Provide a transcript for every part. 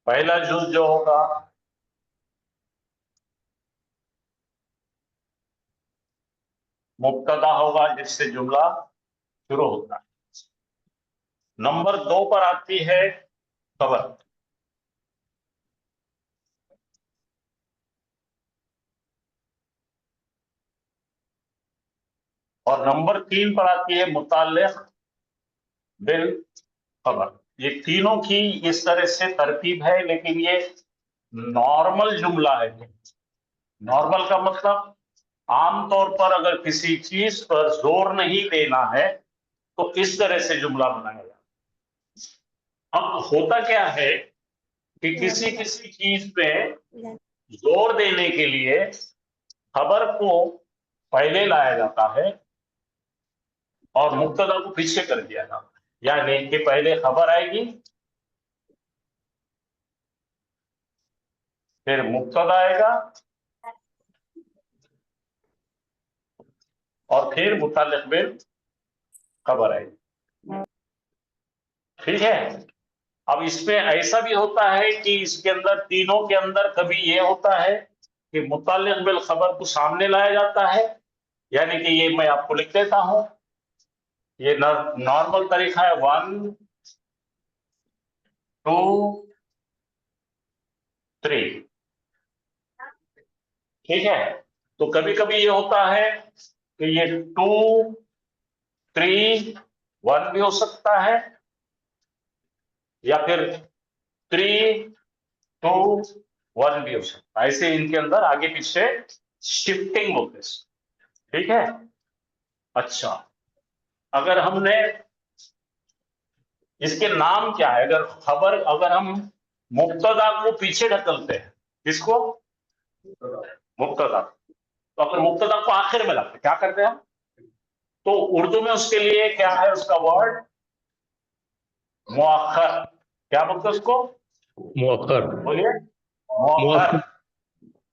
पहला जुज जो होगा मुब्तदा होगा जिससे जुमला शुरू होता है। नंबर 2 पर आती है खबर, और नंबर 3 पर आती है मुताल्लिक़ बिल खबर। ये तीनों की इस तरह से तरतीब है, लेकिन ये नॉर्मल जुमला है। नॉर्मल का मतलब आमतौर पर अगर किसी चीज पर जोर नहीं देना है तो इस तरह से जुमला बनाया जाए। अब होता क्या है कि किसी किसी चीज पे जोर देने के लिए खबर को पहले लाया जाता है और मुब्तदा को पीछे कर दिया जाता है। यानी कि पहले खबर आएगी, फिर मुब्तदा आएगा और फिर मुताल्लिक़ बिल खबर आएगी। ठीक है। अब इसमें ऐसा भी होता है कि इसके अंदर तीनों के अंदर कभी ये होता है कि मुताल्लिक़ बिल खबर को सामने लाया जाता है, यानी कि ये मैं आपको लिख देता हूं, ये नॉर्मल तरीका है 1 2 3। ठीक है। तो कभी कभी ये होता है कि ये 2 3 1 भी हो सकता है, या फिर 3 2 1 भी हो सकता है। ऐसे इनके अंदर आगे पीछे शिफ्टिंग होते हैं। ठीक है। अच्छा, अगर हमने इसके नाम क्या है, अगर खबर, अगर हम मुब्तदा को पीछे ढकलते हैं, किसको? मुब्तदा। तो अगर मुब्तदा को आखिर में लाते क्या करते हैं हम? तो उर्दू में उसके लिए क्या है, उसका वर्ड मुअख्खर। क्या बोलते हैं उसको? मुअख्खर। बोलिए। मुअख्खर।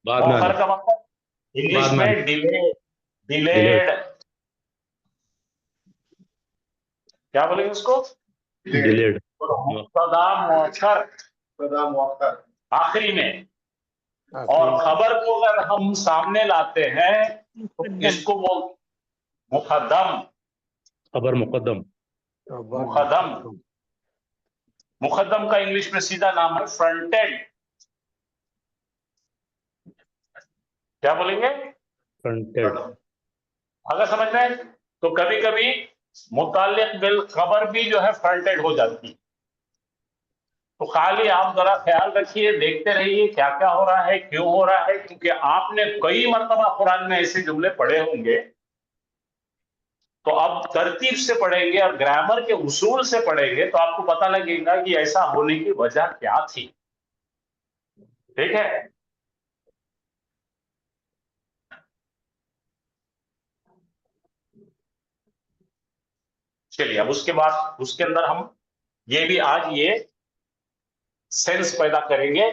बाद में मुअख्खर का मतलब इंग्लिश में डिलेड। क्या बोलेंगे उसको? डिलेड। मुब्तदा मुअख्खर, आखिरी में। और खबर को अगर हम सामने लाते हैं तो इसको बोल मुकद्दम। खबर मुकद्दम। मुकद्दम। मुकद्दम का इंग्लिश में सीधा नाम है फ्रंटेड। क्या बोलेंगे? फ्रंटेड। अगर समझ में आए तो कभी कभी मुताल्लिक़ बिल खबर भी जो है फ्रंटेड हो जाती है। तो खाली आप जरा ख्याल रखिए, देखते रहिए क्या क्या हो रहा है, क्यों हो रहा है, क्योंकि आपने कई मरतबा कुरान में ऐसे जुमले पढ़े होंगे। तो अब तरतीब से पढ़ेंगे और ग्रामर के उसूल से पढ़ेंगे तो आपको पता लगेगा कि ऐसा होने की वजह क्या थी। ठीक है। चलिए, अब उसके बाद उसके अंदर हम ये भी आज ये सेंस पैदा करेंगे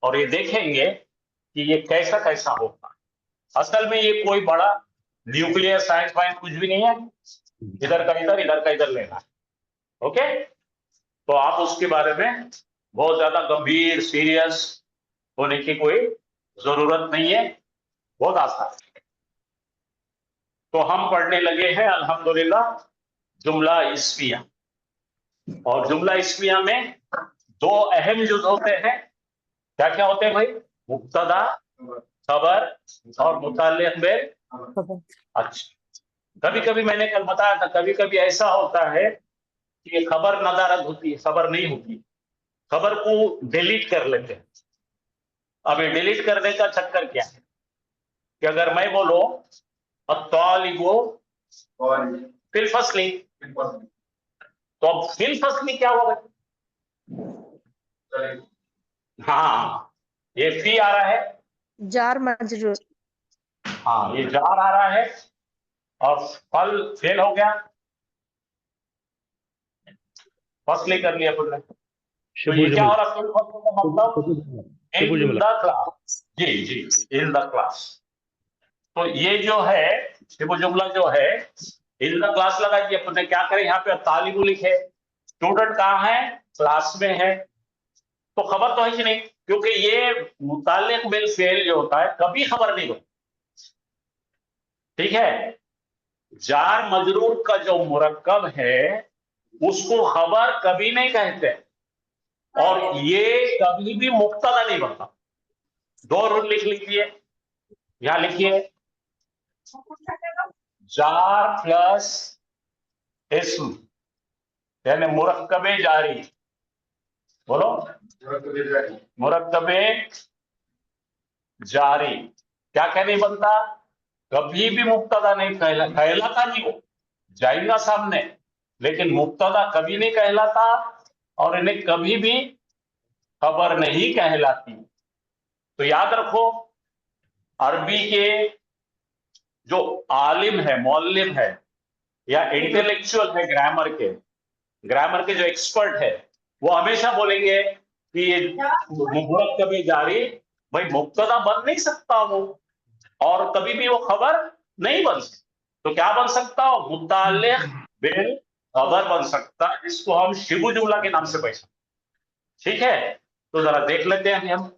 और ये देखेंगे कि ये कैसा कैसा होता है। असल में ये कोई बड़ा न्यूक्लियर साइंस वाइंस कुछ भी नहीं है, इधर का इधर लेना है। ओके। तो आप उसके बारे में बहुत ज्यादा गंभीर सीरियस होने की कोई जरूरत नहीं है, बहुत आसान है। तो हम पढ़ने लगे हैं अल्हम्दुलिल्लाह जुमला इस्मिया। और जुमला इस्मिया में दो अहम जुज होते हैं। क्या क्या होते हैं भाई? मुब्तदा, खबर और मुताल्लिक़ बिल। अच्छा, कभी कभी मैंने कल बताया था, कभी कभी ऐसा होता है कि ये खबर नदारद होती है, खबर नहीं होती, खबर को डिलीट कर लेते हैं। अब ये डिलीट करने का चक्कर क्या है कि अगर मैं बोलो अत्तालिबु फिल फसली, तो अब फिल फसली क्या होगा? हाँ, ये फी आ रहा है, जार मजरूर। हाँ ये जार आ रहा है, और फल फेल हो गया, फसली कर लिया तुमने। तो ये क्या हो रहा है? फिल फसली का मतलब इन द क्लास। जी जी, इन द क्लास। तो ये जो है वो जुमला जो है इन द क्लास लगा दिया अपने। क्या करें, यहाँ पे तालिबु लिखे, स्टूडेंट कहाँ है? क्लास में है। تو खबर तो है ही नहीं, क्योंकि ये मुताल्लिक बिल फेल जो होता है कभी खबर नहीं होती। ठीक है, जार मजरूर का जो मुरक्कब है उसको खबर कभी नहीं कहते, और ये कभी भी मुब्तदा नहीं बनता। दो रूल लिख लीजिए, यहां लिखिए, जार प्लस इस्म यानी मुरक्कबे जारी, बोलो मुरक्कबे जारी, क्या क्या नहीं बनता, कभी भी मुब्तदा नहीं कहलाता नहीं, वो जाएगा सामने लेकिन मुब्तदा कभी नहीं कहलाता, और इन्हें कभी भी खबर नहीं कहलाती। तो याद रखो, अरबी के जो आलिम है, मौल्लिम है, या इंटेलेक्चुअल है ग्रामर के जो एक्सपर्ट है, वो हमेशा बोलेंगे कि ये मुरक्कबे जारी, भाई मुब्तदा बन नहीं सकता वो, और कभी भी वो खबर नहीं बन सकती। तो क्या बन सकता हो, मुताल्लिक बिल खबर बन सकता, जिसको हम शिबु जुमला के नाम से पहचानते। ठीक है, तो जरा देख लेते हैं हम,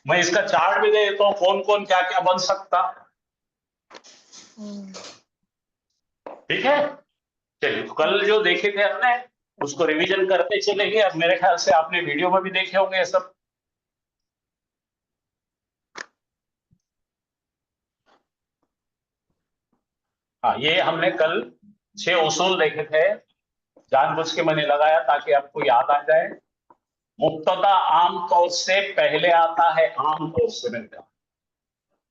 मैं इसका चार्ट भी दे देता हूं, कौन कौन क्या क्या बन सकता। ठीक है, चलिए, तो कल जो देखे थे हमने उसको रिवीजन करते चलेंगे। अब मेरे ख्याल से आपने वीडियो में भी देखे होंगे ये सब। हाँ, ये हमने कल 6 उसूल देखे थे, जानबूझ के मैंने लगाया ताकि आपको याद आ जाए। मुब्तदा आम तौर से पहले आता है, आम तौर से मैंने कहा,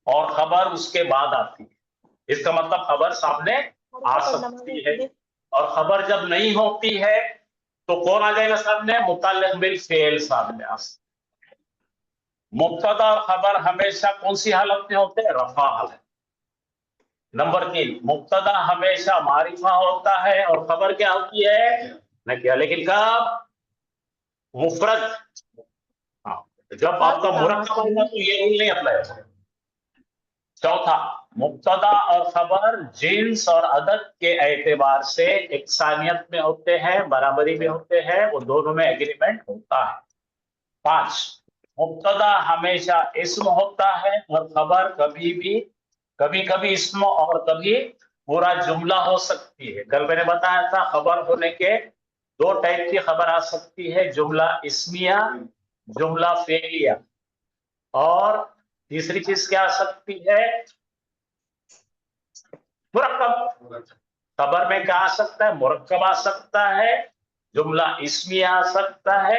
और खबर उसके बाद आती है। इसका मतलब खबर सामने आ सकती है, और खबर जब नहीं होती है तो कौन आ जाएगा सामने, मुताल्लिक बिल फेल सामने आ सकता है। मुब्तदा और खबर हमेशा कौन सी हालत में होते हैं, रफा हालत। नंबर 3, मुब्तदा हमेशा मारिफा होता है और खबर क्या होती है, नकिरा, लेकिन कब, मुफरद। हाँ, जब आपका मुरक्कब होगा तो ये रूल नहीं अप्लाई होगा। चौथा, मुब्तदा और खबर जिन्स और अदद के एतबार से इकसानियत में होते हैं, बराबरी में होते हैं, वो दोनों में एग्रीमेंट होता है। 5, मुब्तदा हमेशा इस्म होता है और खबर कभी कभी इस्म और कभी पूरा जुमला हो सकती है। कल मैंने बताया था, खबर होने के 2 टाइप की खबर आ सकती है, जुमला इस्मिया, जुमला फेलिया, और तीसरी चीज क्या आ सकती है, मुरक्कब। खबर में क्या आ सकता है, मुरक्कब आ सकता है, जुमला इस्मी आ सकता है,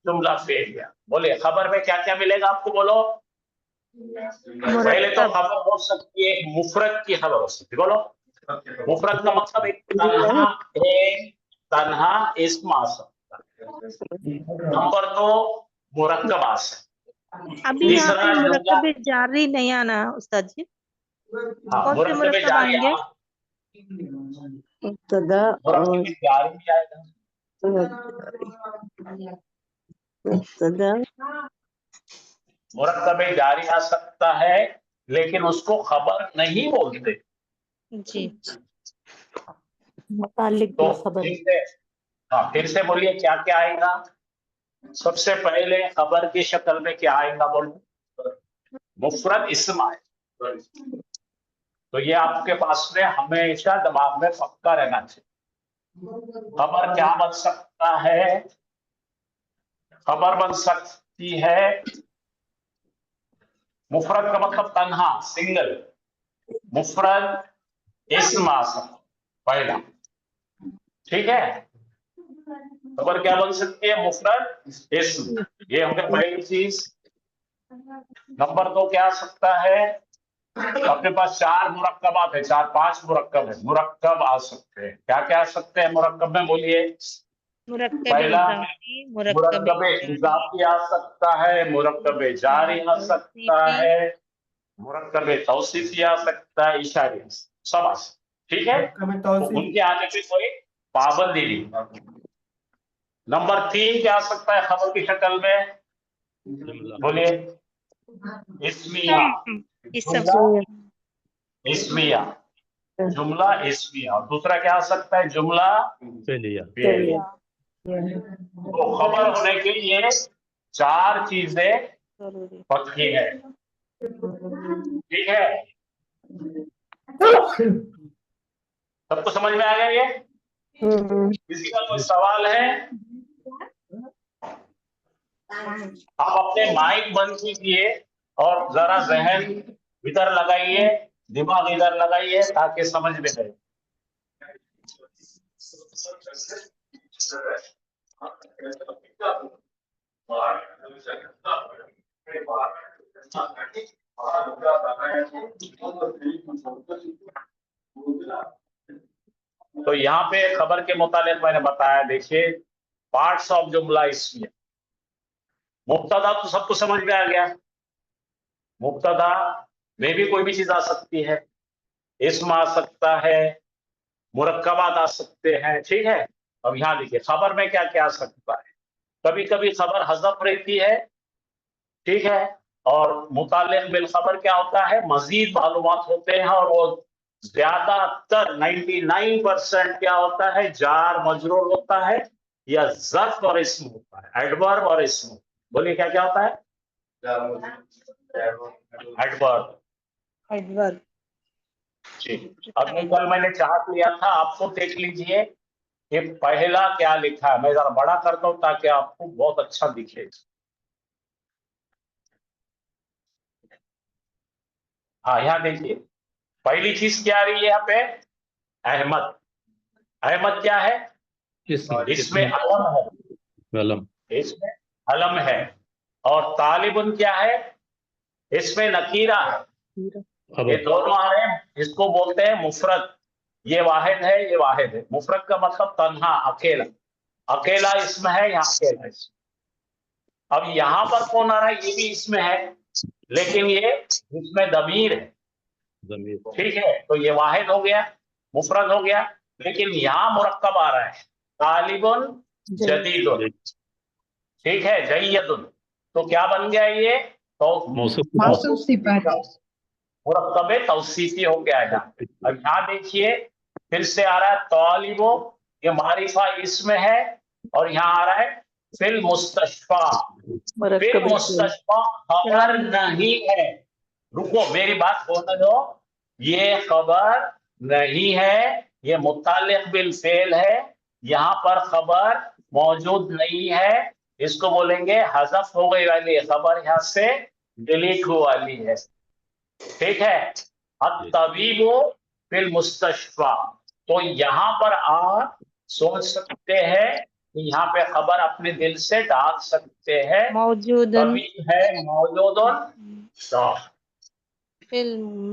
जुमला फेलिया। बोलिए, खबर में क्या क्या मिलेगा आपको, बोलो। पहले तो खबर हो सकती है, मुफरद की खबर हो सकती है, बोलो। मुफरद का मतलब एक तन्हा इस्म आ सकता है। नंबर 2, मुरक्कब आ सकता है। अभी यहाँ तीसरा पे जुमला, मुरक्कब जारी नहीं आना उस्ताद जी, हाँ, कौन से मुरक्कब मुरक्कब जारी आएंगे? मुब्तदा और मुरक्कब जारी भी आएगा, मुब्तदा मुरक्कब जारी आ सकता है, लेकिन उसको खबर नहीं बोलते। जी, मुताल्लिक तो बिल खबर। फिर से बोलिए, क्या क्या आएगा। सबसे पहले खबर की शक्ल में क्या आएगा, बोलो, मुफरद इस्म आए। तो ये आपके पास में हमेशा दिमाग में पक्का रहना चाहिए। खबर क्या बन सकता है, खबर बन सकती है, मुफरद का मतलब तन्हा, सिंगल, मुफरद इस्म आ सकता पहला। ठीक है, खबर क्या बन सकती है, मुफरद इस्म, ये हो गया पहली चीज। नंबर 2 क्या आ सकता है, अपने पास 4 मुरक्कबात है, 4-5 मुरक्कब है, मुरक्कब आ सकते हैं। क्या क्या आ सकते हैं मुरक्कब में, बोलिए। मुरक्कब पहला, इजाफी, मुरक्कब इजाफी आ सकता है, मुरक्कब जारी आ सकता है, मुरक्कब तौसीफी आ सकता है, इशारी सब आ सकता है। ठीक है, तो उनके आने पे कोई पाबंदी नहीं। नंबर 3 क्या आ सकता है खबर की शक्ल में, जुमला बोलिए, इस्मिया, जुमला इस्मिया, जुमला इस्मिया। और दूसरा क्या आ सकता है, जुमला फेलिया फेलिया। तो खबर होने के लिए 4 चीजें जरूरी पक्की है, ठीक है। सबको समझ में आ गया ये? किसी का कोई सवाल है? आप अपने माइक बंद कीजिए और जरा जहन इधर लगाइए, दिमाग इधर लगाइए ताकि समझ में आए। तो यहाँ पे खबर के मुतालिक मैंने बताया, देखिए पार्ट्स ऑफ जुमला इसमें मुब्तदा तो सबको समझ में आ गया। मुब्तदा में भी कोई भी चीज आ सकती है, इस्म आ सकता है, मुरक्कबात आ सकते हैं, ठीक है। अब यहाँ देखिए खबर में क्या क्या आ सकता है। कभी कभी खबर हज़फ रहती है, ठीक है, और मुताल्लिक़ बिल खबर क्या होता है, मजीद मालूमात होते हैं, और वो ज्यादातर 99% क्या होता है, जार मजरूर होता है या ज़र्फ और इस्म होता है, एडवर्ब और इस्म। बोलिए क्या क्या होता है? एडवर्ब। एडवर्ब। जी। अभी कल मैंने चार्ट लिया था, आपको देख लीजिए कि पहला क्या लिखा है। मैं जरा बड़ा करता हूं ताकि आपको बहुत अच्छा दिखे। हाँ, यहाँ देखिए पहली चीज क्या आ रही है यहाँ पे, अहमद। अहमद क्या है? इसमें अलम है, अलम। इसमें अलम है। और तालिबुन क्या है? इसमें नकीरा है। ये दोनों आ रहे हैं, इसको बोलते हैं मुफरद। ये वाहिद है, ये वाहिद है। मुफरद का मतलब तन्हा, अकेला। अकेला इसमें है, यहाँ अकेला इसमें। अब यहाँ पर कौन आ रहा है? ये भी इसमें है, लेकिन ये इसमें दमीर है, ठीक है। तो ये वाहिद हो गया, मुफरद हो गया। लेकिन यहाँ मुरक्कब आ रहा है, तालिबुन जदीदुन, ठीक है, जय्यदुन। तो क्या बन गया ये? तो मौसूफ सिफत। मुरक्कब तौसीफी हो गया है। अब यहाँ देखिए फिर से आ रहा है तालिबो, ये मारिफा इसमें है, और यहाँ आ रहा है फिल मुस्तशफा। फिल मुस्तशफा खबर नहीं है। रुको, मेरी बात होने दो। ये खबर नहीं है, ये मुताल्लिक़ बिल फेल है, यहाँ पर खबर मौजूद नहीं है। इसको बोलेंगे हज़फ हो गई वाली खबर, यहाँ से डिलीट हुई वाली है, ठीक है। अब तबीबो फिल मुस्तशफा। तो यहाँ पर आप सोच सकते हैं कि यहाँ पे खबर अपने दिल से डाल सकते हैं, मौजूदन तबीब है मौजूदन,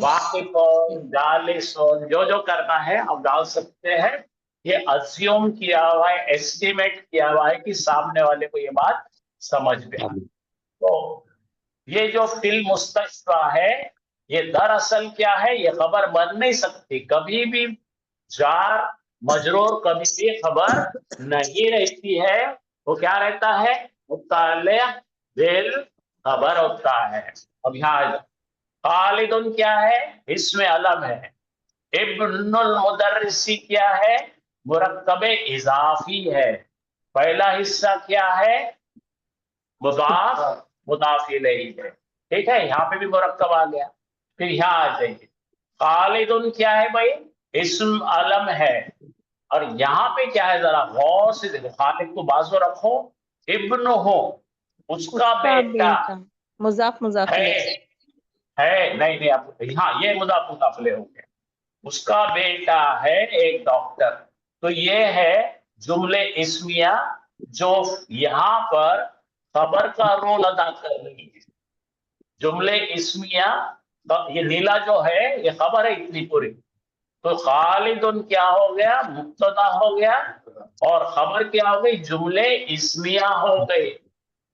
वाकिफ़ुन, जालिसून, जो जो करना है अब डाल सकते हैं। ये अस्यूम किया हुआ है, एस्टिमेट किया हुआ है कि सामने वाले को ये बात समझ में आए। तो ये जो फिल मुस्तशफा है, ये दरअसल क्या है, ये खबर बन नहीं सकती कभी भी। जार मजरूर कभी भी खबर नहीं रहती है, वो क्या रहता है, मुताल्लिक़ बिल खबर होता है। अब यहाँ खालिदुन क्या है, इसमें अलम है। इब्नुल मुदर्रिसी क्या है, मुरक्कब इजाफी है। पहला हिस्सा क्या है, मुदाफ मुदाफ इलैही है, ठीक है। यहाँ पे भी मुरक्कब आ गया। फिर यहाँ आ जाइए, खालिदुन क्या है भाई, इस्म अलम है। और यहाँ पे क्या है, जरा गौर से देखो, खालिद को बाजू रखो, इब्न हो उसका बेटा मुजाफ मुजाफ है नहीं नहीं, अब हाँ ये मुजाफ मुजाफ इलैही हो गया। उसका बेटा है एक डॉक्टर। तो ये है जुमले इस्मिया जो यहाँ पर खबर का रोल अदा कर रही है। जुमले इस्मिया, ये नीला जो है ये खबर है इतनी पूरी। तो खालिदुन क्या हो गया, मुब्तदा हो गया, और खबर क्या हो गई, जुमले इस्मिया हो गई।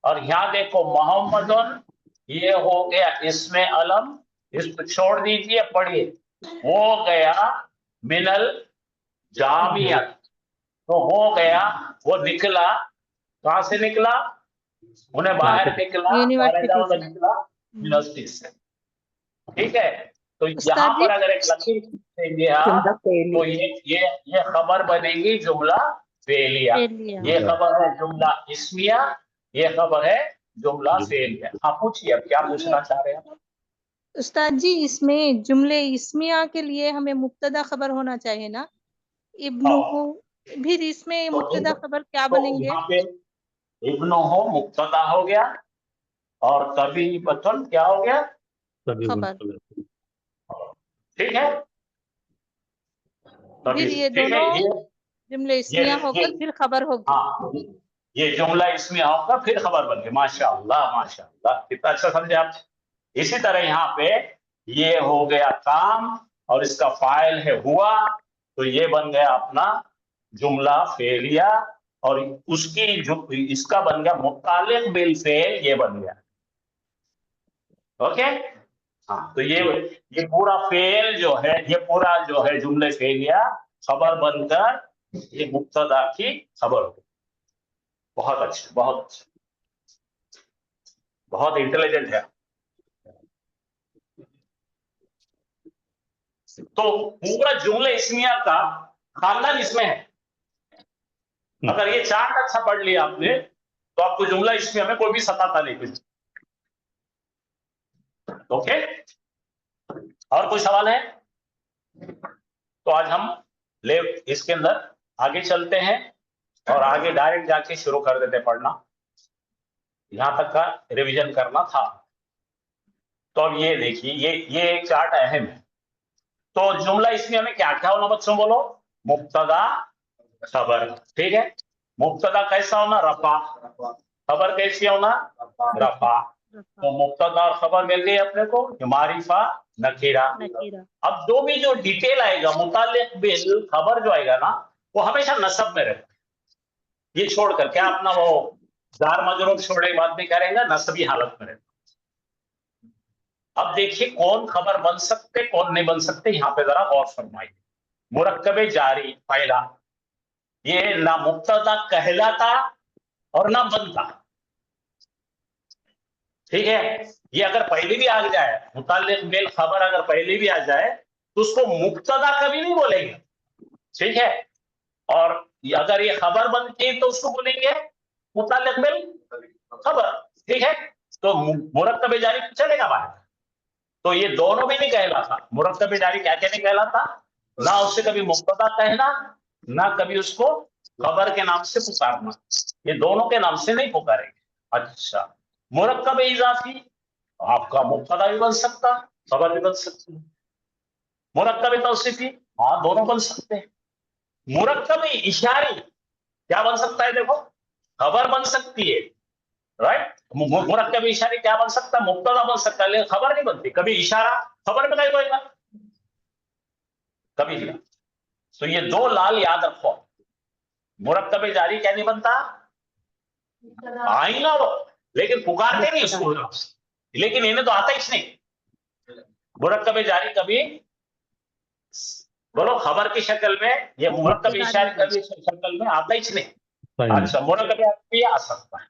और यहाँ देखो मोहम्मदुन, ये हो गया इसमें अलम, इसको छोड़ दीजिए, पढ़िए, हो गया मिनल जामियत। तो हो गया, वो निकला, कहां से निकला, उन्हें बाहर निकला, निकला यूनिवर्सिटी से, ठीक है। तो यहाँ पर अगर एक लकीर खींचेंगे आप, तो ये खबर बनेगी जुमला फेलिया। फेलिया। ये खबर है जुमला इस्मिया, ये खबर है जुमला फेलिया। आप पूछिए अब क्या पूछना चाह रहे हैं। उस्ताद जी, इसमें जुमले इस्मिया के लिए हमें मुब्तदा खबर होना चाहिए ना? इब्नु हो, फिर इसमें मुब्तदा खबर क्या तो बनेंगे? यहाँ पे इब्नु हो मुब्तदा हो गया, और कभी बतन क्या हो गया, सभी खबर। ठीक है। फिर ये ठीक है, दोनों जुमले इस्मिया होकर फिर खबर होगी। हाँ, ये जुमला इसमें होगा फिर खबर बन गई। माशाअल्लाह माशाअल्लाह, कितना अच्छा समझे आप। इसी तरह यहाँ पे ये हो गया काम और इसका फाइल है हुआ, तो ये बन गया अपना जुमला फेलिया, और उसकी जो इसका बन गया मुतालिक बिल फेल, ये बन गया। ओके, हाँ, तो ये पूरा फेल जो है, ये पूरा जो है जुमले फेलिया खबर बनकर ये मुब्तदा की खबर हो। बहुत अच्छा, बहुत अच्छा, बहुत इंटेलिजेंट है। तो पूरा जुमले इस्मिया का खानदान इसमें है। अगर ये चार्ट अच्छा पढ़ लिया आपने तो आपको जुमला इस्मिया में कोई भी सताता नहीं कुछ। ओके, और कोई सवाल है? तो आज हम ले इसके अंदर आगे चलते हैं और आगे डायरेक्ट जाके शुरू कर देते पढ़ना। यहां तक का रिवीजन करना था। तो अब ये देखिए, ये एक चार्ट अहम है। तो जुमला इसमें हमें क्या क्या होना बच्चों, बोलो। मुब्तदा खबर, ठीक है। मुब्तदा कैसा होना, रफा। खबर कैसी होना, रफा। तो मुब्तदा और खबर मिल गई अपने को, मारिफा नकीरा। नकीरा। अब जो डिटेल आएगा मुतालिक बिल खबर जो आएगा ना, वो हमेशा नसब में रहता है। ये छोड़कर क्या अपना वो जार मजरूर छोड़ने की बात नहीं करेंगे, नसबी हालत में रहता। अब देखिए कौन खबर बन सकते कौन नहीं बन सकते, यहां पे जरा गौर फरमाइए। मुरक्कबे जारी पहला, ये ना मुब्तदा कहलाता और ना बनता, ठीक है। ये अगर पहले भी आ जाए, मुताल्लिक बिल खबर अगर पहले भी आ जाए तो उसको मुब्तदा कभी नहीं बोलेंगे, ठीक है। और अगर ये खबर बनती है तो उसको बोलेंगे मुताल्लिक बिल खबर, ठीक है। तो मुरक्कबे जारी चलेगा बाहर। तो ये दोनों भी नहीं कहलाता। मुरक्कबे जारी क्या क्या नहीं कहलाता, ना उससे कभी मुब्तदा कहना, ना कभी उसको खबर के नाम से पुकारना, ये दोनों के नाम से नहीं पुकारेंगे। अच्छा, मुरक्कब इजाफी, आपका मुब्तदा भी बन सकता, खबर भी बन सकती है। मुरक्कब तौसीफी, हाँ दोनों बन सकते हैं। मुरक्कब इशारी क्या बन सकता है, देखो खबर बन सकती है, राइट। मुरक्कब इशारे क्या बन सकता है, मुब्तदा बन सकता है, लेकिन खबर नहीं बनती। कभी इशारा खबर में नहीं बनेगा, कभी नहीं। तो ये दो लाल याद रखो। मुरक्कब जारी क्या नहीं बनता, आईना वो, लेकिन पुकारते नहीं उसको, लेकिन इन्हें तो आता ही नहीं। मुरक्कब जारी कभी, बोलो खबर की शक्ल में, ये मुरक्कब इशारे कभी शक्ल में आता ही नहीं। अच्छा, मुरक्कब भी आ सकता है।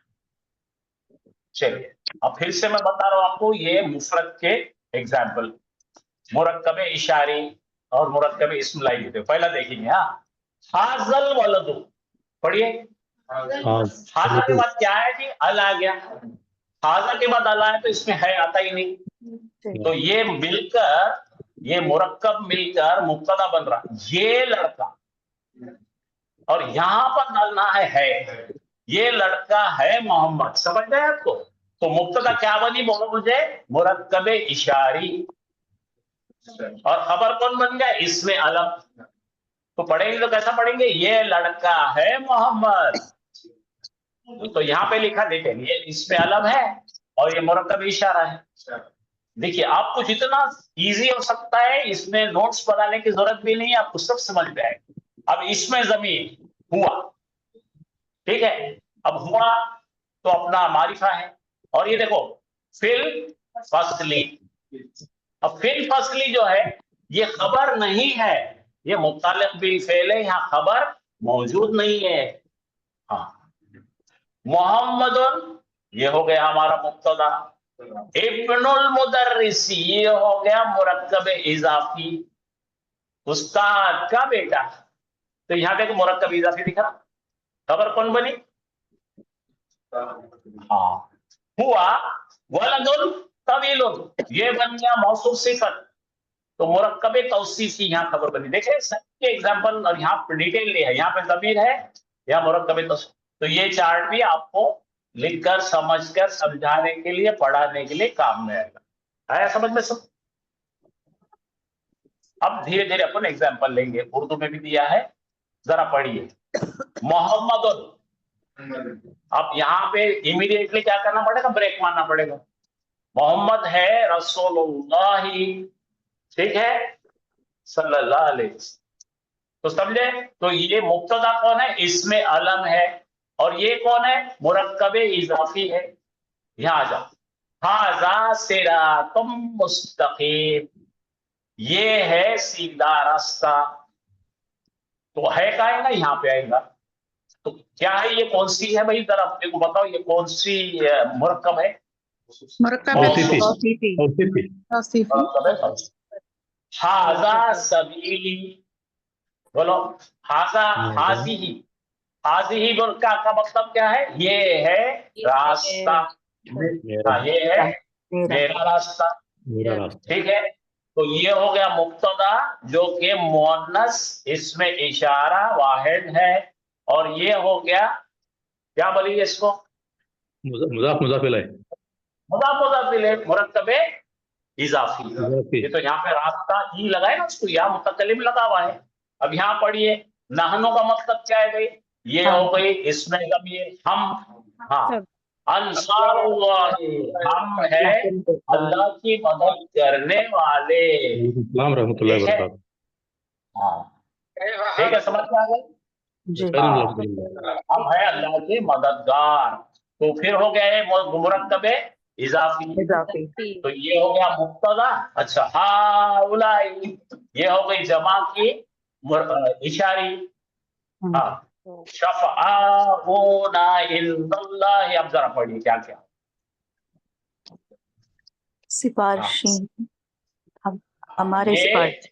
चलिए अब फिर से मैं बता रहा हूं आपको, ये मुफरद के एग्जाम्पल, मुरक्कब इशारी और मुरक्कब इस्म लाई देते। पहला देखेंगे, हाँ, हाजल वलदु, पढ़िए। हाजा के बाद क्या है जी, अल आ गया। हाजा के बाद अल आया तो इसमें है आता ही नहीं। तो ये मिलकर, ये मुरक्कब मिलकर मुब्तदा बन रहा, ये लड़का, और यहां पर डालना है, ये लड़का है मोहम्मद। समझ गए आपको। तो मुब्तदा क्या बनी, बोलो मुझे, मुरक्कब इशारी, और खबर कौन बन गया, इसमें अलम। तो पढ़ेंगे तो कैसा पढ़ेंगे, ये लड़का है मोहम्मद। तो यहां पे लिखा देखें, ये इसमें अलम है और ये मुरक्कब इशारा है। देखिए आपको जितना इजी हो सकता है, इसमें नोट्स बनाने की जरूरत भी नहीं है, आपको सब समझ में आएगा। अब इसमें जमीन हुआ, ठीक है। अब हुआ तो अपना मारिफा है, और ये देखो फिल फसली। अब फिल फसली जो है, ये खबर नहीं है, ये मुतालिक बिल फेल है, यहाँ खबर मौजूद नहीं है। हाँ, मोहम्मदुन, ये हो गया हमारा मुब्तदा। इब्नुल मुदर्रिसी, ये हो गया मुरक्कब इजाफी, उस्ताद का बेटा। तो यहां देखो मुरक्कब इजाफी दिखा, खबर कौन बनी? हाँ, हुआ वलदुन तवीलुन, ये बन गया मौसूफ सिफत। तो मुरक्कब तौसीफी यहाँ खबर बनी। देखे सबके एग्जाम्पल, और यहाँ पर डिटेल नहीं है, यहाँ पे ज़मीर है, यहाँ मुरक्कब तौसीफ। तो ये चार्ट भी आपको लिखकर समझकर समझाने के लिए, पढ़ाने के लिए काम में आएगा। आया समझ में सब? अब धीरे धीरे अपन एग्जाम्पल लेंगे, उर्दू में भी दिया है, जरा पढ़िए। मोहम्मद, अब यहाँ पे इमीडिएटली क्या करना पड़ेगा? ब्रेक मारना पड़ेगा। मोहम्मद है रसूलुल्लाह, ठीक है, सल्लल्लाहु अलैहि वसल्लम। तो समझे? तो ये मुब्तदा कौन है? इसमें अलम है। और ये कौन है? मुरक्कब इजाफी है। यहाँ आ जाओ, हाज़ा सिरातुम मुस्तकीम, ये है सीधा रास्ता। तो है का आएगा, यहाँ पे आएगा। तो क्या है ये? कौन सी है भाई? जरा अपने को बताओ, ये कौन सी मुरक्कब है? मुरक्कब तौसीफी तौसीफी तौसीफी तौसीफी मुरक्कब है तौसीफ। हाज़ा सबीली, बोलो हाज़ा, हाज़िही, हाज़िही बोल का मतलब क्या है? ये है रास्ता। मेरा हाँ, ये है मेरा मेरा रास्ता, मेरा रास्ता। ठीक है। तो ये हो गया मुब्तदा, जो कि मुअन्नस, इसमें इशारा वाहिद है। और ये हो गया, क्या बोलिए इसको? मुजाफ मुजाफ इलैह। मुदाफ मुदाफ इलैह, मुरक्कबे इजाफी। इजाफी। ये तो यहाँ पे रास्ता ही लगा है ना, उसको या मुतकल्लिम लगा हुआ है। अब यहाँ पढ़िए, नहनो का मतलब क्या है भाई? ये हो गई इसमें ज़मीर हम, हाँ, अंसारुल्लाह, हम है अल्लाह की मदद करने वाले। इस्लाम रहमतुल्लाहि व ठीक है, बरकातहू। हाँ, ठीक है, समझ में आ गई? जी खैरुल लफ्ज़िल्लाह। हम है अल्लाह के मददगार। तो फिर हो गया ये मुरक्कबे इजाफी। इजाफी तो ये हो गया मुब्तदा। अच्छा, हाउलाई, ये हो गई जमा की इशारी। हाँ, शफ़आउना इल्लल्लाह। अब जरा पढ़िए क्या क्या। सिफारशी हमारे ये सिफारशी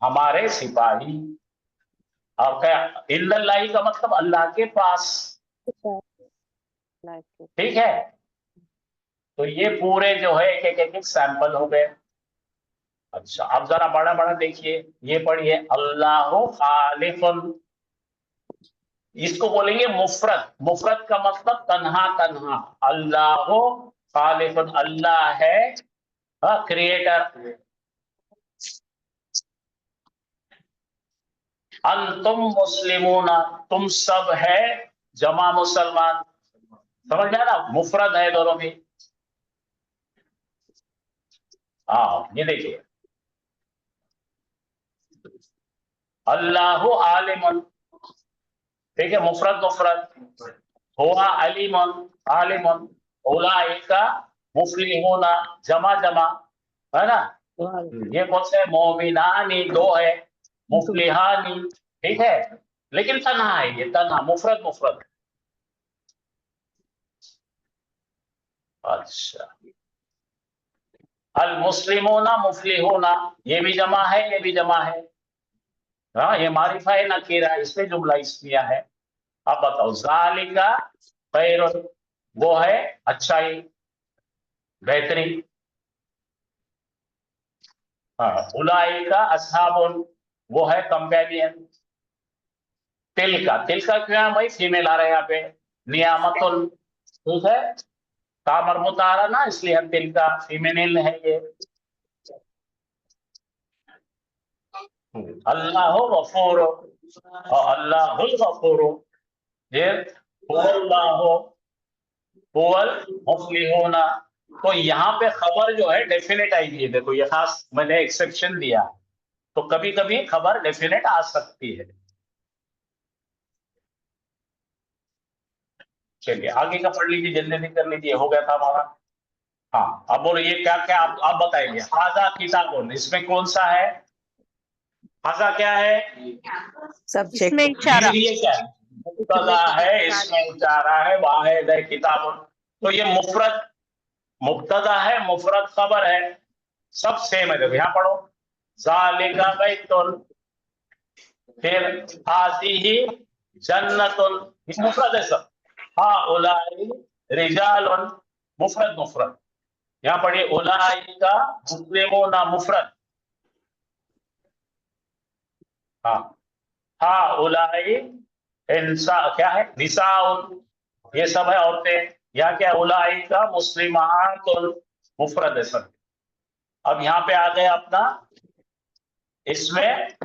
हमारे सिपाही। अब क्या? इल्लल्लाह का मतलब अल्लाह के पास, ठीक है। तो ये पूरे जो है एक एक एक सैंपल हो गए। अच्छा, अब जरा बड़ा बड़ा देखिए, ये पढ़िए, अल्लाहु खालिकुन, इसको बोलेंगे मुफरद। मुफरद का मतलब तन्हा तन्हा। अल्लाहु खालिकुन, अल्लाह है क्रिएटर। अंतुम मुस्लिमूना, तुम सब है जमा मुसलमान। समझ में आया ना? मुफरद है दोनों भी। हाँ, ये देखिए, अल्लाहु आलिमुन, ठीक है, मुफरद मुफरद। हुआ अलीमुन, आलिमुन। उलाइका मुफ्लिहूना, जमा जमा, है ना? ये कौन से? मोमिनानी, दो है, मुफ्लिहानी, ठीक है। लेकिन तन्हा है, ये तन्हा, मुफरद मुफरद। अच्छा, अल मुस्लिमूना मुफ्लिहूना, ये भी जमा है, ये भी जमा है। हाँ, ये मारिफा है नकीरा, इसमें जुमला इस्मिया है। अब बताओ, ज़ालिका खैरुन, वो है अच्छाई, बेहतरीन। हाँ, उलाइका अस्हाबुन, वो है कंपेनियन। तिल का क्यों है भाई? फीमेल आ रहा है यहाँ पे। नियामतुन, ठीक है, का मरबूत आ रहा ना, इसलिए हम तिल का फीमेल है ये। अल्लाह गफूर, और अल्लाहुल गफूर, ये हुवल्लाहु हुवल मुफ्लिहूना। तो यहाँ पे खबर जो है डेफिनेट आएगी। देखो, ये खास मैंने एक्सेप्शन दिया, तो कभी कभी खबर डेफिनेट आ सकती है। चलिए आगे का पढ़ लीजिए, जल्दी जल्दी कर लीजिए, हो गया था हमारा। हाँ, अब बोलो ये क्या क्या आप बताएंगे। हाजा किताबुन, इसमें कौन सा है? हाजा क्या है? सब्जेक्ट इसमें इशारा, ये क्या है? मुब्तदा है, इसमें इशारा है, वाहिद है किताबुन। तो ये मुफरद मुब्तदा है, मुफरद खबर है, सब सेम है। देखो यहाँ पढ़ो, ज़ालिका बैतुन, फिर हाज़िही जन्नतुन, ये मुफरद है सब। हाउलाई रिजालुन, मुफरद मुफरद। यहाँ पढ़िए उलाई का मुस्लिमोना मुफरद। हाँ, हाउलाई इंसा क्या है, निसाउन, ये सब है औरतें। यहाँ क्या है, उलाई का मुस्लिमातुन, मुफरद है सब। अब यहाँ पे आ गए अपना इसमें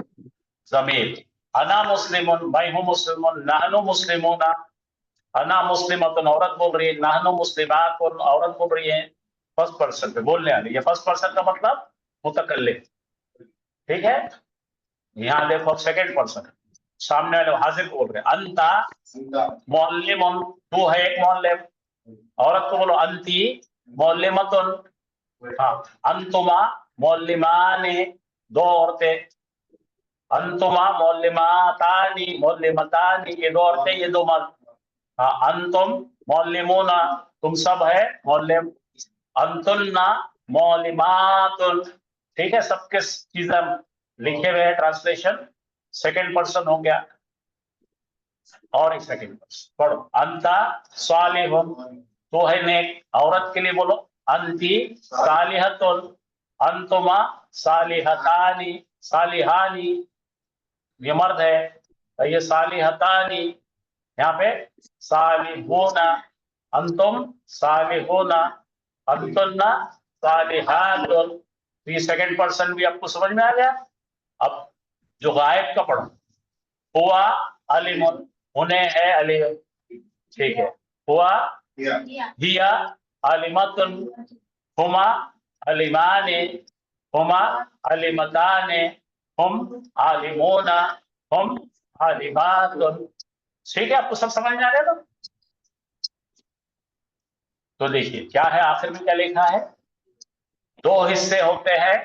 ज़मीर, अना मुस्लिमुन, मैं हूँ मुस्लिमुन, नहनु मुस्लिमूना, अना मुस्लिमतुन औरत बोल रही है, नहनु मुस्लिमातुन औरत बोल रही है, फर्स्ट पर्सन पे बोलने वाली। ये फर्स्ट पर्सन का मतलब मुतकल्लिम, ठीक है। यहाँ देखो सेकंड पर्सन, सामने वाले हाजिर बोल रहे हैं, अंता मुअल्लिमुन, तू है एक मुअल्लिम, औरत को बोलो अंती मुअल्लिमतुन, हाँ, अंतुमा मुअल्लिमानी, दो औरतें, अंतुमा मुअल्लिमातानी, मुअल्लिमतानी, ये दो औरतें, ये दो मर्द। हाँ, अंतुम मुअल्लिमूना, तुम सब है मुअल्लिम, अंतुन्ना मुअल्लिमातुन, ठीक है। सबके चीजें लिखे हुए हैं, ट्रांसलेशन सेकंड पर्सन हो गया। और एक सेकंड पर्सन पढ़ो, अंता सालिहुन, तो है नेक, औरत के लिए बोलो अंती सालिहतुन, अंतुमा सालिहतानी, सालिहानी, ये मर्द है, तो ये सालिहतानी, यहाँ पे सालिहूना, अंतुम सालिहूना, अंतुन्ना सालिहातुन। तो ये सेकंड पर्सन भी आपको समझ में आ गया। अब जो गायब का पढ़ो, हुआ अलिमुन, उन्हें है अली, ठीक है। हुआ हिया अलिमतुन, हुमा अलिमाने, हुमा अलिमताने, हम आलिमोना, हम आलिमातुन, ठीक है। आपको सब समझ में आ गया ना। तो देखिए क्या है आखिर में, क्या लिखा है, दो हिस्से होते हैं।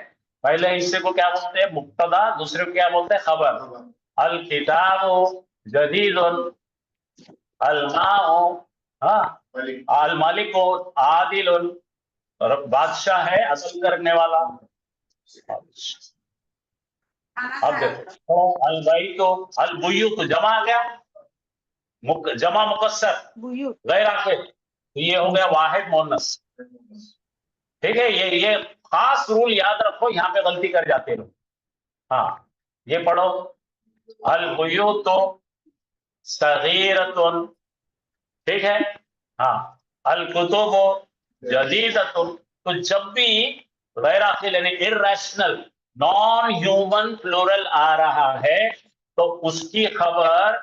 पहले हिस्से को क्या बोलते हैं, मुब्तदा, दूसरे को क्या बोलते हैं, खबर। अल किताबु जदीदुन, अल माउ, हाँ, अल मालिकु आदिलुन, और बादशाह है अदल करने वाला। अब देखो अल बैतु, अल बुयूत, जमा आ गया, जमा मुकस्सर बुयूत, गैर आखिर, तो ये हो गया वाहिद मुअन्नस, ठीक है। ये खास रूल याद रखो, यहाँ पे गलती कर जाते लोग। हाँ, ये पढ़ो, अल बुयूतु सगीरतुन, ठीक है। हाँ, अल कुतुबु जदीदतुन। तो जब भी गैर आखिर यानी इर्रेशनल नॉन ह्यूमन प्लूरल आ रहा है तो उसकी खबर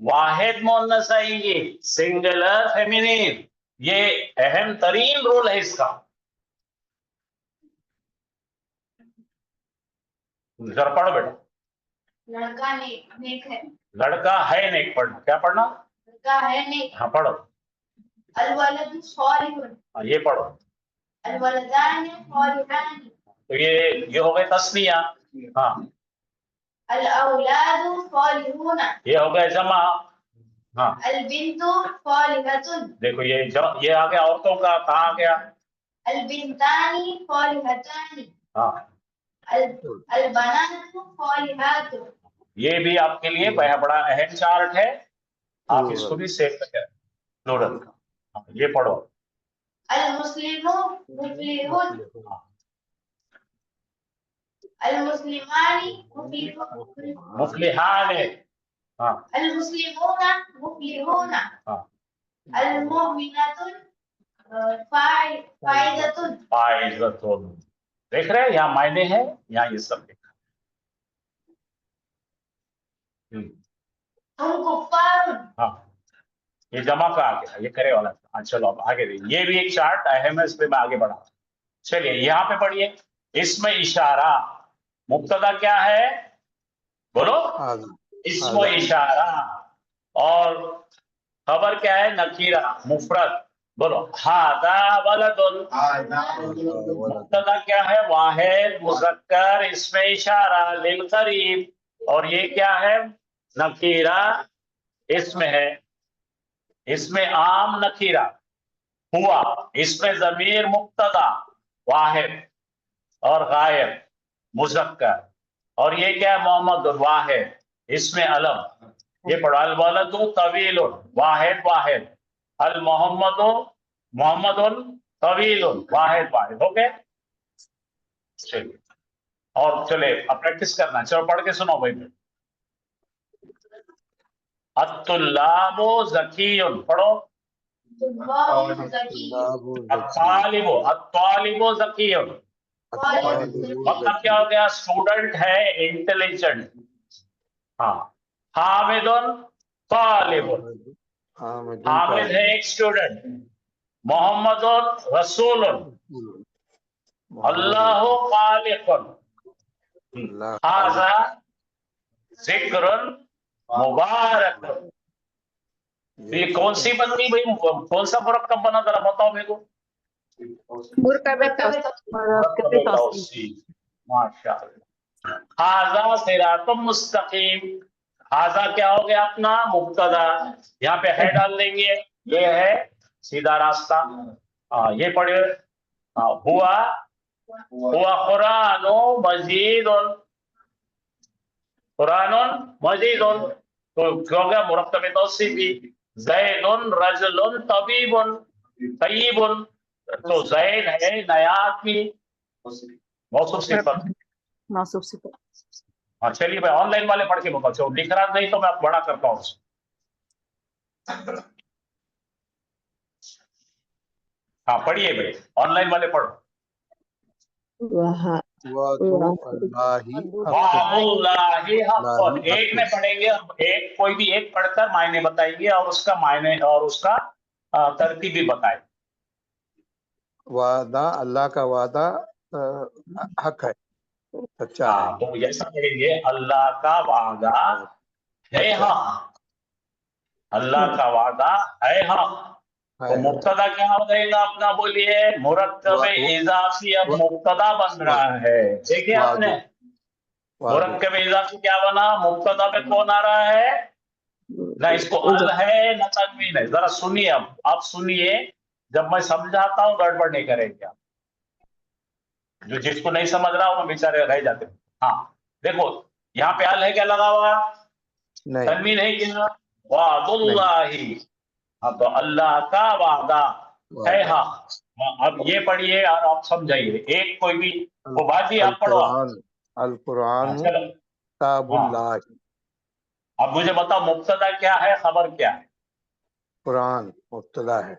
वाहिद मुअन्नस आएगी, सिंगुलर फेमिनिन। ये अहम तरीन रोल है इसका। जरा पढ़ो बेटा, लड़का नेक है, लड़का है नेक, पढ़ना, क्या पढ़ना, लड़का है नेक। हाँ पढ़ो, अल वलदु सालिहुन, हाँ ये पढ़ो। अल वलदानि सालिहानि, तो ये हो गए तस्निया, हाँ, अल औलादु सालिहुना, ये हो गए जमा, हाँ। अल बिन्तु सालिहतुन, देखो ये आ गया औरतों का, कहाँ आ गया, अल बिन्तानि सालिहतानि, हाँ। अल बनातु सालिहातु। ये भी आपके लिए बड़ा अहम चार्ट है, आप इसको भी सेव करें, प्लूरल का। हाँ, ये पढ़ो, अल मुस्लिमु मुफ्लिहुन, अल मुस्लिमानि मुफ्लिहान है, हाँ, अल मुस्लिमूना मुफ्लिहुना, हाँ, अल मुमिनातुन फाइदतुन। फाइज़तुन। देख रहे हैं, यहाँ मायने हैं, यहाँ ये सब लिखा है। हम कुफ्फारुन, हाँ, ये जमा का आ गया, ये करे वाला था। हाँ, चलो अब आगे देखिए, ये भी एक चार्ट अहम है, इस पे मैं आगे बढ़ा। चलिए यहाँ पे पढ़िए, इसमें इशारा, मुब्तदा क्या है, बोलो, इसमें इशारा, और खबर क्या है, नकीरा, मुफरद, बोलो, हादा वलदुन। मुब्तदा क्या है, वाहिद मुज़क्कर, इसमें इशारा लिल करीब, और ये क्या है, नकीरा, इसमें है, इसमें आम नकीरा। हुआ, इसमें ज़मीर मुब्तदा वाहिद और गायब मुज़क्कर, और ये क्या है, मोहम्मद वाहिद, इसमें अलम। یہ پڑھو الولد طویل واحد واحد المحمد محمد طویل واحد واحد. اوکے چلیے اور چلے اب پریکٹس کرنا ہے. چلو پڑھ کے سنو بھائی. الطلاب ذکی پڑھو. طلاب ذکی الطالب الطالب ذکی مطلب کیا ہو گیا؟ اسٹوڈنٹ ہے انٹیلیجنٹ. ہاں حامد طالب حامد ہے ایک اسٹوڈنٹ. محمد رسول اللہ خالق. ھذا ذکر مبارک. یہ کون سی بن گئی بھائی؟ کون سا مرکب بنا ذرا بتاؤ میرے کو. ماشاء اللہ. ھذا صراط مستقیم. ھذا کیا ہو گیا اپنا مبتدا. یہاں پہ ہے ڈال دیں گے. یہ ہے سیدھا راستہ. یہ پڑھے ہوا ہوا قرآن مجید. قرآن مجید تو کیوں گیا مرکب توصیفی. زید رجل طبیب طیب. تو زید ہے نیا آدمی موصوف صفت. موصوف صفت. ہاں چلیے بھائی آن لائن والے پڑھ کے بتاؤ. چلو لکھ رہا نہیں تو میں بڑا کرتا ہوں. ہاں پڑھیے بھائی آن لائن والے پڑھو. ایک میں پڑھیں گے. ایک کوئی بھی ایک پڑھ کر معنی بتائیں گے اور اس کا معنی اور اس کا ترتیب بھی بتائیں. وعدہ اللہ کا وعدہ حق ہے سچا ہے. ہاں تو ایسا کریں گے اللہ کا وعدہ ہے حق. اللہ کا وعدہ ہے حق. تو مبتدا کیا ہو جائے گا اپنا بولیے مرکب اضافی. اب مبتدا بن رہا ہے. دیکھیے آپ نے مرکب اضافی کیا بنا. مبتدا پہ کون آ رہا ہے؟ نہ اس کو ال ہے نہ تنوین ہے. ذرا سنیے اب آپ سنیے. جب میں سمجھاتا ہوں گڑبڑ نہیں کریں گے آپ. جو جس کو نہیں سمجھ رہا وہ بیچارے رہ جاتے. ہاں دیکھو یہاں پہ ال ہے کیا لگا ہوا؟ تنوین ہے کیا؟ وعد اللہ. ہاں تو اللہ کا وعدہ ہے حق. اب یہ پڑھیے اور آپ سمجھائیے. ایک کوئی بھی وہ بازی آپ پڑھو. القرآن چلو کتاب اللہ. اب مجھے بتاؤ مبتدا کیا ہے خبر کیا ہے؟ قرآن مبتدا ہے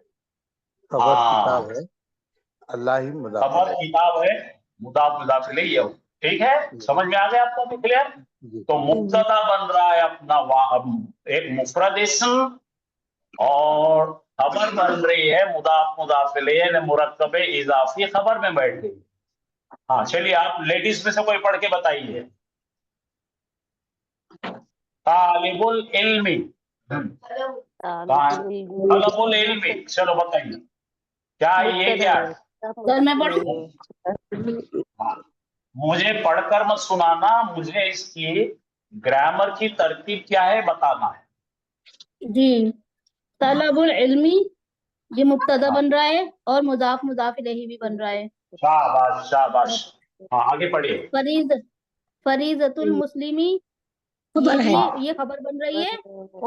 خبر کتاب ہے اللہ ہی مضاف خبر کتاب ہے مضاف مضاف الیہ. ٹھیک ہے سمجھ میں آ گیا آپ کو کلیئر. تو مبتدا بن رہا ہے اپنا ایک مفرد اسم اور خبر بن رہی ہے مضاف مضاف الیہ مرکب اضافی خبر میں بیٹھ گئی. ہاں چلیے آپ لیڈیز میں سے کوئی پڑھ کے بتائیے. طالب العلم. طلب العلم. چلو بتائیے کیا یہ کیا ہے؟ میں پڑھوں؟ مجھے پڑھ کر مت سنانا. مجھے اس کی گرامر کی ترتیب کیا ہے بتانا ہے. جی طلب العلمی یہ مبتدا بن رہا ہے اور مضاف مضاف الیہ بھی بن رہا ہے. شاباش شاباش. ہاں آگے پڑھیے. فریضۃ المسلمی یہ خبر بن رہی ہے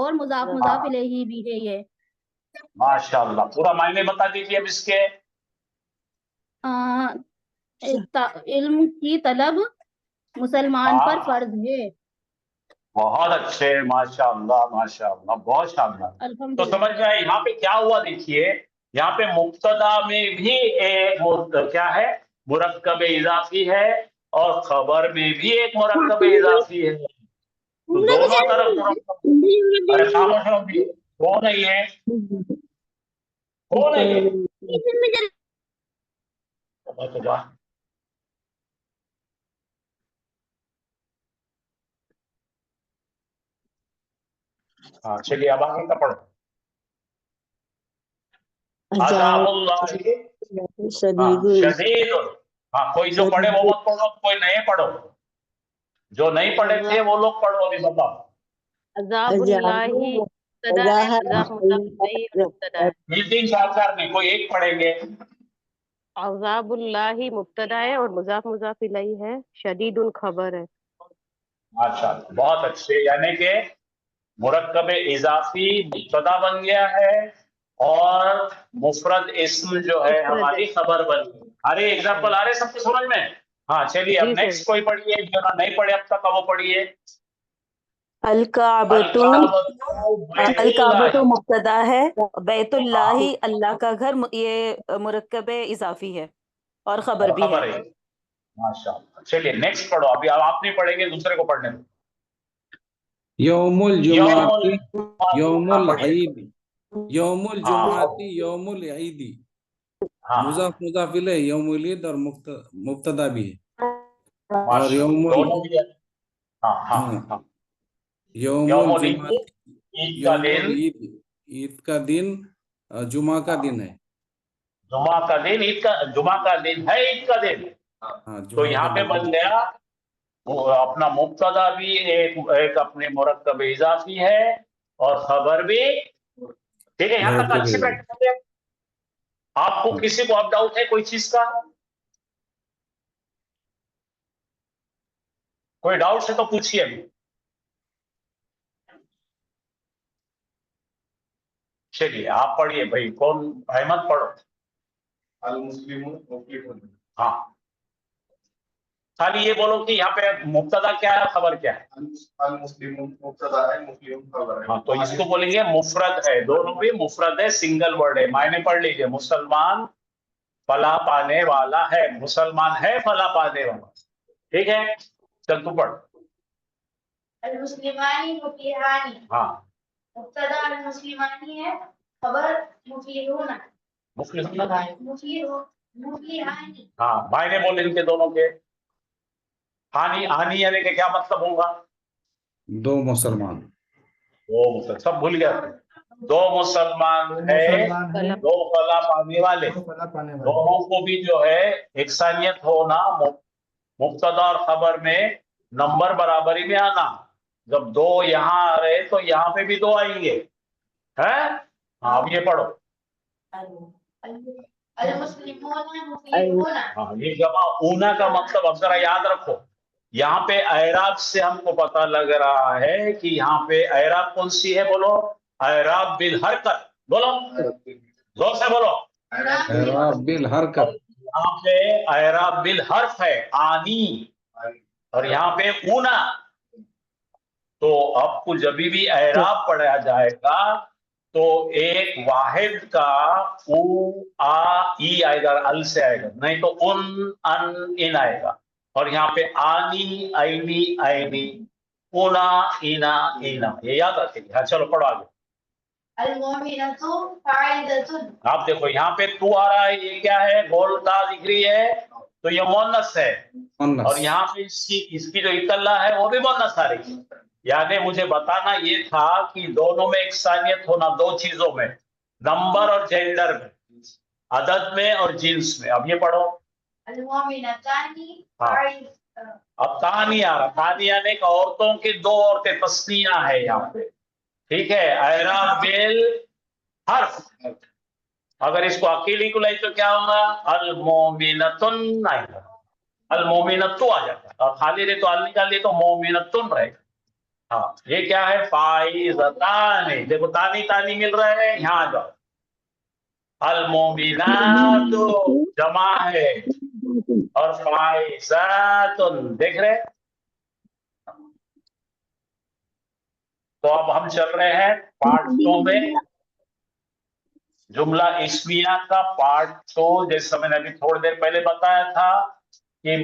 اور مضاف مضاف الیہ بھی ہے. یہ ماشاء اللہ. پورا معنی بتا دیجیے اب اس کے. علم کی طلب مسلمان پر فرض ہے. بہت اچھے ماشاء اللہ ماشاء اللہ بہت شاندار. تو سمجھ میں آئے یہاں پہ کیا ہوا. دیکھیے یہاں پہ مبتدا میں بھی ایک کیا ہے مرکب اضافی ہے اور خبر میں بھی ایک مرکب اضافی ہے. تو دونوں طرف مرکب. ارے خاموش ہو بھی وہ نہیں ہے وہ نہیں ہے. ہاں چلیے اب آگے کا پڑھو. عذاب اللہ شدید. ہاں کوئی جو پڑھے وہ مت پڑھو. کوئی نئے پڑھو. جو نہیں پڑھے تھے وہ لوگ پڑھو. ابھی بتاؤ. عذاب اللہ مبتدا ہے مضاف مضاف الیہ مبتدا ہے. تین چار چار میں کوئی ایک پڑھیں گے. عذاب اللہ مبتدا ہے اور مضاف مضاف الیہ ہے. شدید خبر ہے. ماشاء اللہ بہت اچھے. یعنی کہ मुरक्कब इजाफी मुब्तदा बन गया है और मुफरद इस्म जो है हमारी खबर बन गई। अरे एग्जाम्पल आ रहे सबको समझ में? हाँ चलिए अब जी, सर। नेक्स्ट कोई पढ़िए जो ना नहीं पढ़े अब तक, वो पढ़िए। अलकाबतु अलकाबतु मुब्तदा है, बैतुल्लाही अल्लाह का घर, ये मुरक्कब इजाफी है और खबर भी खबर है। है। माशाअल्लाह। चलिए नेक्स्ट पढ़ो, अभी अब आप नहीं पढ़ेंगे, दूसरे को पढ़ने दो। यौमुल जुमाती यौमुल हाँ, पढ़िए। ईद, यौमुल जुमाती यौमुल ईदी, हाँ मुजाफ मुजाफ इलैह यौमुल ईद और मुब्तदा भी है। और माशाअल्लाह, यौमुल दोनों भी है। हाँ हाँ हाँ, हाँ। यौमुल यौमुल जुमाती ईद का दिन, यौमुल ईद, ईद का दिन जुमा का दिन है। जुमा का दिन, ईद का, जुमा का दिन है ईद का दिन। हाँ, तो जुमा यहाँ का पे दिन बन गया वो अपना मुब्तदा भी एक अपने मुरक्कब इजाफी है और खबर भी। ठीक है, यहाँ तक मुरक्कब अच्छी इजाफी। प्रैक्टिस है। आपको किसी को अब डाउट है कोई चीज का? कोई डाउट है तो पूछिए अभी। चलिए आप पढ़िए भाई, कौन? अहमद पढ़ो। हाँ, खाली ये बोलो कि यहाँ पे मुब्तदा क्या है, खबर क्या है। हाँ, तो इसको बोलेंगे मुफरद है, दोनों भी मुफरद है, सिंगल वर्ड है। मायने पढ़ लीजिए, मुसलमान फला पाने वाला है, मुसलमान है फला पाने वाला। ठीक है, चल तू पढ़। मुस्लिमानी मुफलिहानी, हाँ, मुब्तदा मुस्लिमानी है, खबर मुफलिहूना, मुफलिहानी। हाँ मायने बोल इनके दोनों के। हानि, हानि यानी कि क्या मतलब होगा? दो मुसलमान, दो मुसलमान, सब भूल गया। दो मुसलमान है, दो फला पाने वाले, दोनों को भी जो है एकसानियत होना, मुब्तदा और खबर में नंबर बराबरी में आना। जब दो यहाँ आ रहे तो यहाँ पे भी दो आएंगे, हैं? हाँ, अब ये पढ़ो। हाँ, ये जमा ऊना का मतलब अब जरा याद रखो, यहाँ पे ऐराब से हमको पता लग रहा है कि यहाँ पे ऐराब कौन सी है, बोलो। ऐराब बिल हरकत, बोलो जोर से बोलो। एराब बिल हरकत। यहाँ पे ऐराब बिल हर्फ है आनी, और यहाँ पे ऊना। तो आपको जब भी ऐराब पढ़ा जाएगा तो एक वाहिद का ऊ आ ई आएगा, अल से आएगा, नहीं तो उन अन इन आएगा। और यहाँ पे आनी आईनी आईनी, ऊना इना इना, ये याद रखेंगे। हाँ चलो पढ़ो आगे। आप देखो यहाँ पे तू आ रहा है, ये क्या है, गोलता दिख रही है, तो ये मोनस है। और यहाँ पे इसकी जो इकल्ला है वो भी मोनस आ रही है। यानी मुझे बताना ये था कि दोनों में एकसानियत होना, दो चीजों में, नंबर और जेंडर में, अदद में और जिन्स में। अब ये पढ़ो। हाँ, अब तानी आ रहा, तानी यानी कि औरतों की दो औरतें, तस्निया है यहाँ पे। ठीक है, ऐराब बिल हर्फ। अगर इसको अकेली को लाई तो क्या होगा, अल मोमिनतुन आएगा, अल मोमिनतु आ जाता है। और खाली रहे तो अल निकाल लिए तो मोमिनतुन रहेगा। हाँ, ये क्या है, फाइज़तानी। देखो तानी तानी मिल रहा है, यहाँ आ जाओ। अल मोमिनातु जमा है और फाइज़ातुन, देख रहे। तो अब हम चल रहे हैं पार्ट 2 में, जुमला इस्मिया का पार्ट 2। जैसा मैंने अभी थोड़ी देर पहले बताया था कि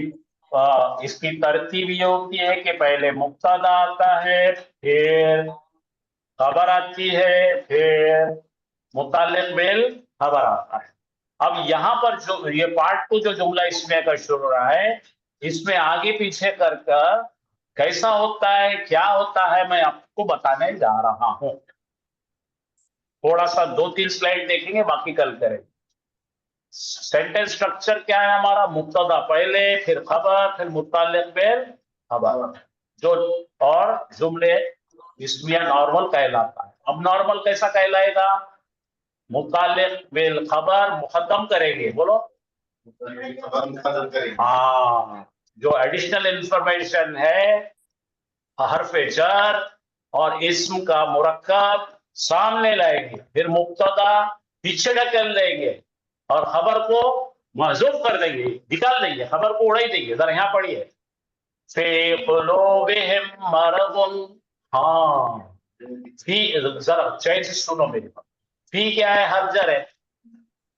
इसकी तरतीब ये होती है कि पहले मुब्तदा आता है, फिर खबर आती है, फिर मुताल्लिक बिल खबर आता है। अब यहाँ पर जो ये पार्ट 2 जो जुमला इस्मिया का शुरू हो रहा है, इसमें आगे पीछे कर कैसा होता है, क्या होता है, मैं आपको बताने जा रहा हूं। थोड़ा सा 2-3 स्लाइड देखेंगे, बाकी कल करेंगे। सेंटेंस स्ट्रक्चर क्या है हमारा, मुब्तदा पहले, फिर खबर, फिर मुताल्लिक बिल खबर, जो और जुमले इस्मिया नॉर्मल कहलाता है। अब नॉर्मल कैसा कहलाएगा, मुताल्लिक बिल खबर मुकद्दम करेंगे, बोलो। हाँ, जो एडिशनल इंफॉर्मेशन है, हर्फ जर اور اسم کا مرکب سامنے لائیں گے، پھر مبتدا پیچھے ڈھکیل دیں گے اور خبر کو محذوف کر دیں گے، نکال دیں گے، خبر کو اڑائی دیں گے. ذرا یہاں پڑھیے فی قلوبہم مرض. ہاں فی، ذرا چین سے سنو میری بات. فی کیا ہے؟ حرجر ہے.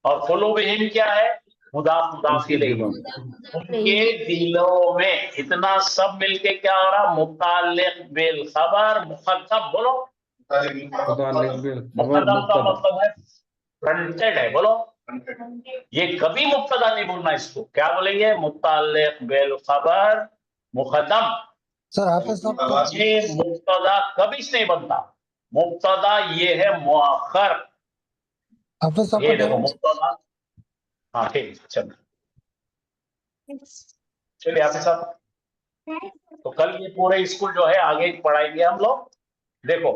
اور قلوبہم کیا ہے؟ مضاف مضاف الیہ. ان کے دلوں میں. اتنا سب مل کے کیا ہو رہا؟ متعلق بالخبر مقدم. بولو متعلق بالخبر مقدم کا مبتدا. مطلب ہے فرنٹڈ ہے. بولو یہ کبھی مبتدا نہیں بولنا، اس کو کیا بولیں گے؟ متعلق بالخبر مقدم. سر حافظ صاحب یہ مبتدا کبھی سے نہیں بنتا. مبتدا یہ ہے مؤخر. حافظ صاحب یہ کا دیکھو ٹائم مبتدا. ہاں ٹھیک، چلیے حافظ صاحب. تو کل یہ پورے اسکول جو ہے آگے پڑھائیں گے ہم لوگ. دیکھو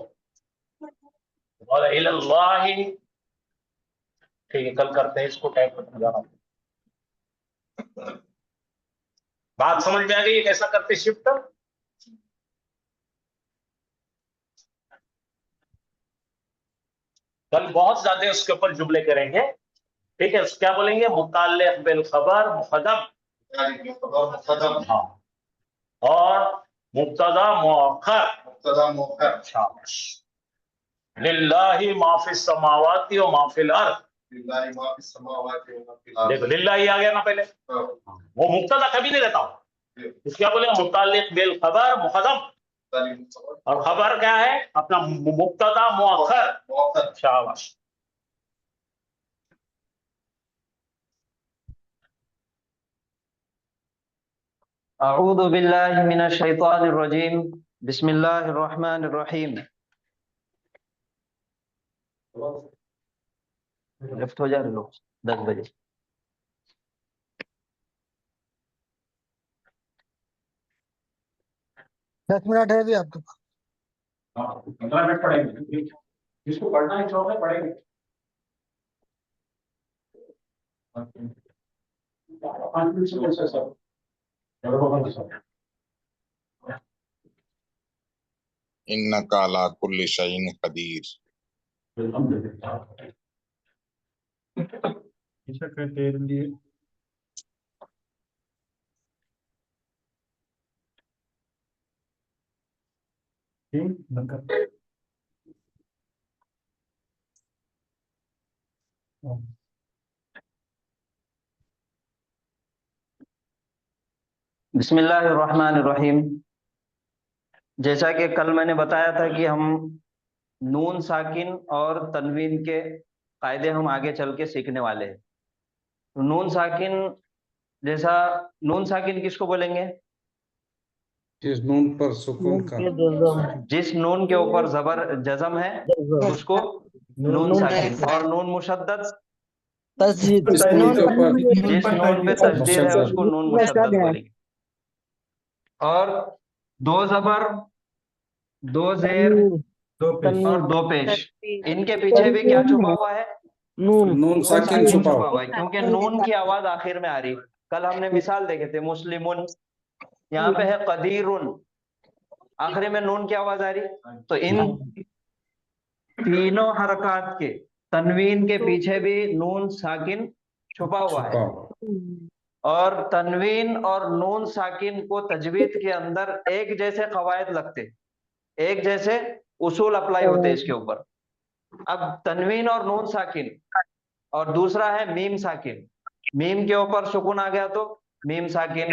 اللہ، ٹھیک ہے کل کرتے ہیں اس کو. ٹائم ختم جانا. بات سمجھ میں آ گئی کیسا کرتے شفٹ؟ کل بہت زیادہ اس کے اوپر جملے کریں گے. ٹھیک ہے، کیا بولیں گے؟ متعلق بالخبر مقدم. ہاں، اور مبتدا مؤخر. شاباش. للہ ما فی السماوات و ما فی الارض. دیکھو للہ ہی آ گیا نا پہلے. وہ مبتدا کبھی نہیں رہتا. اس کیا بولے؟ متعلق بالخبر مقدم. اور خبر کیا ہے؟ اپنا مبتدا مؤخر. شاباش. اعوذ باللہ من الشیطان الرجیم. بسم اللہ الرحمن الرحیم. لیفٹ ہو جا رہے لوگ 10 بجے. دس منٹ ہے ابھی آپ کے پاس. 15 منٹ پڑھیں گے. جس کو پڑھنا ہے چوک میں پڑھیں گے. إنك على كل شيء قدير. بسم اللہ الرحمن الرحیم. جیسا کہ کل میں نے بتایا تھا کہ ہم نون ساکن اور تنوین کے قاعدے ہم آگے چل کے سیکھنے والے ہیں. نون ساکن، جیسا نون ساکن کس کو بولیں گے؟ جس نون پر سکون کا، جس نون کے اوپر زبر جزم ہے اس کو نون ساکن. اور نون مشدد، جس نون کے اوپر جس نون پہ تشدید ہے اس کو نون مشدد بولیں گے. اور دو زبر، دو زیر اور دو پیش، ان کے پیچھے بھی کیا چھپا ہوا ہے؟ نون ساکن چھپا چھپا ہوا. ہوا ہے، کیونکہ نون کی آواز آخر میں آ رہی. کل ہم نے مثال دیکھے تھے مسلمون، یہاں پہ ہے قدیرن، آخری میں نون کی آواز آ رہی. تو ان تینوں حرکات کے تنوین کے پیچھے بھی نون ساکن چھپا ہوا ہے. اور تنوین اور نون ساکن کو تجوید کے اندر ایک جیسے قواعد لگتے، ایک جیسے اصول اپلائی ہوتے اس کے اوپر. اب تنوین اور نون ساکن، اور دوسرا ہے میم ساکن. میم کے اوپر سکون آ گیا تو میم ساکن،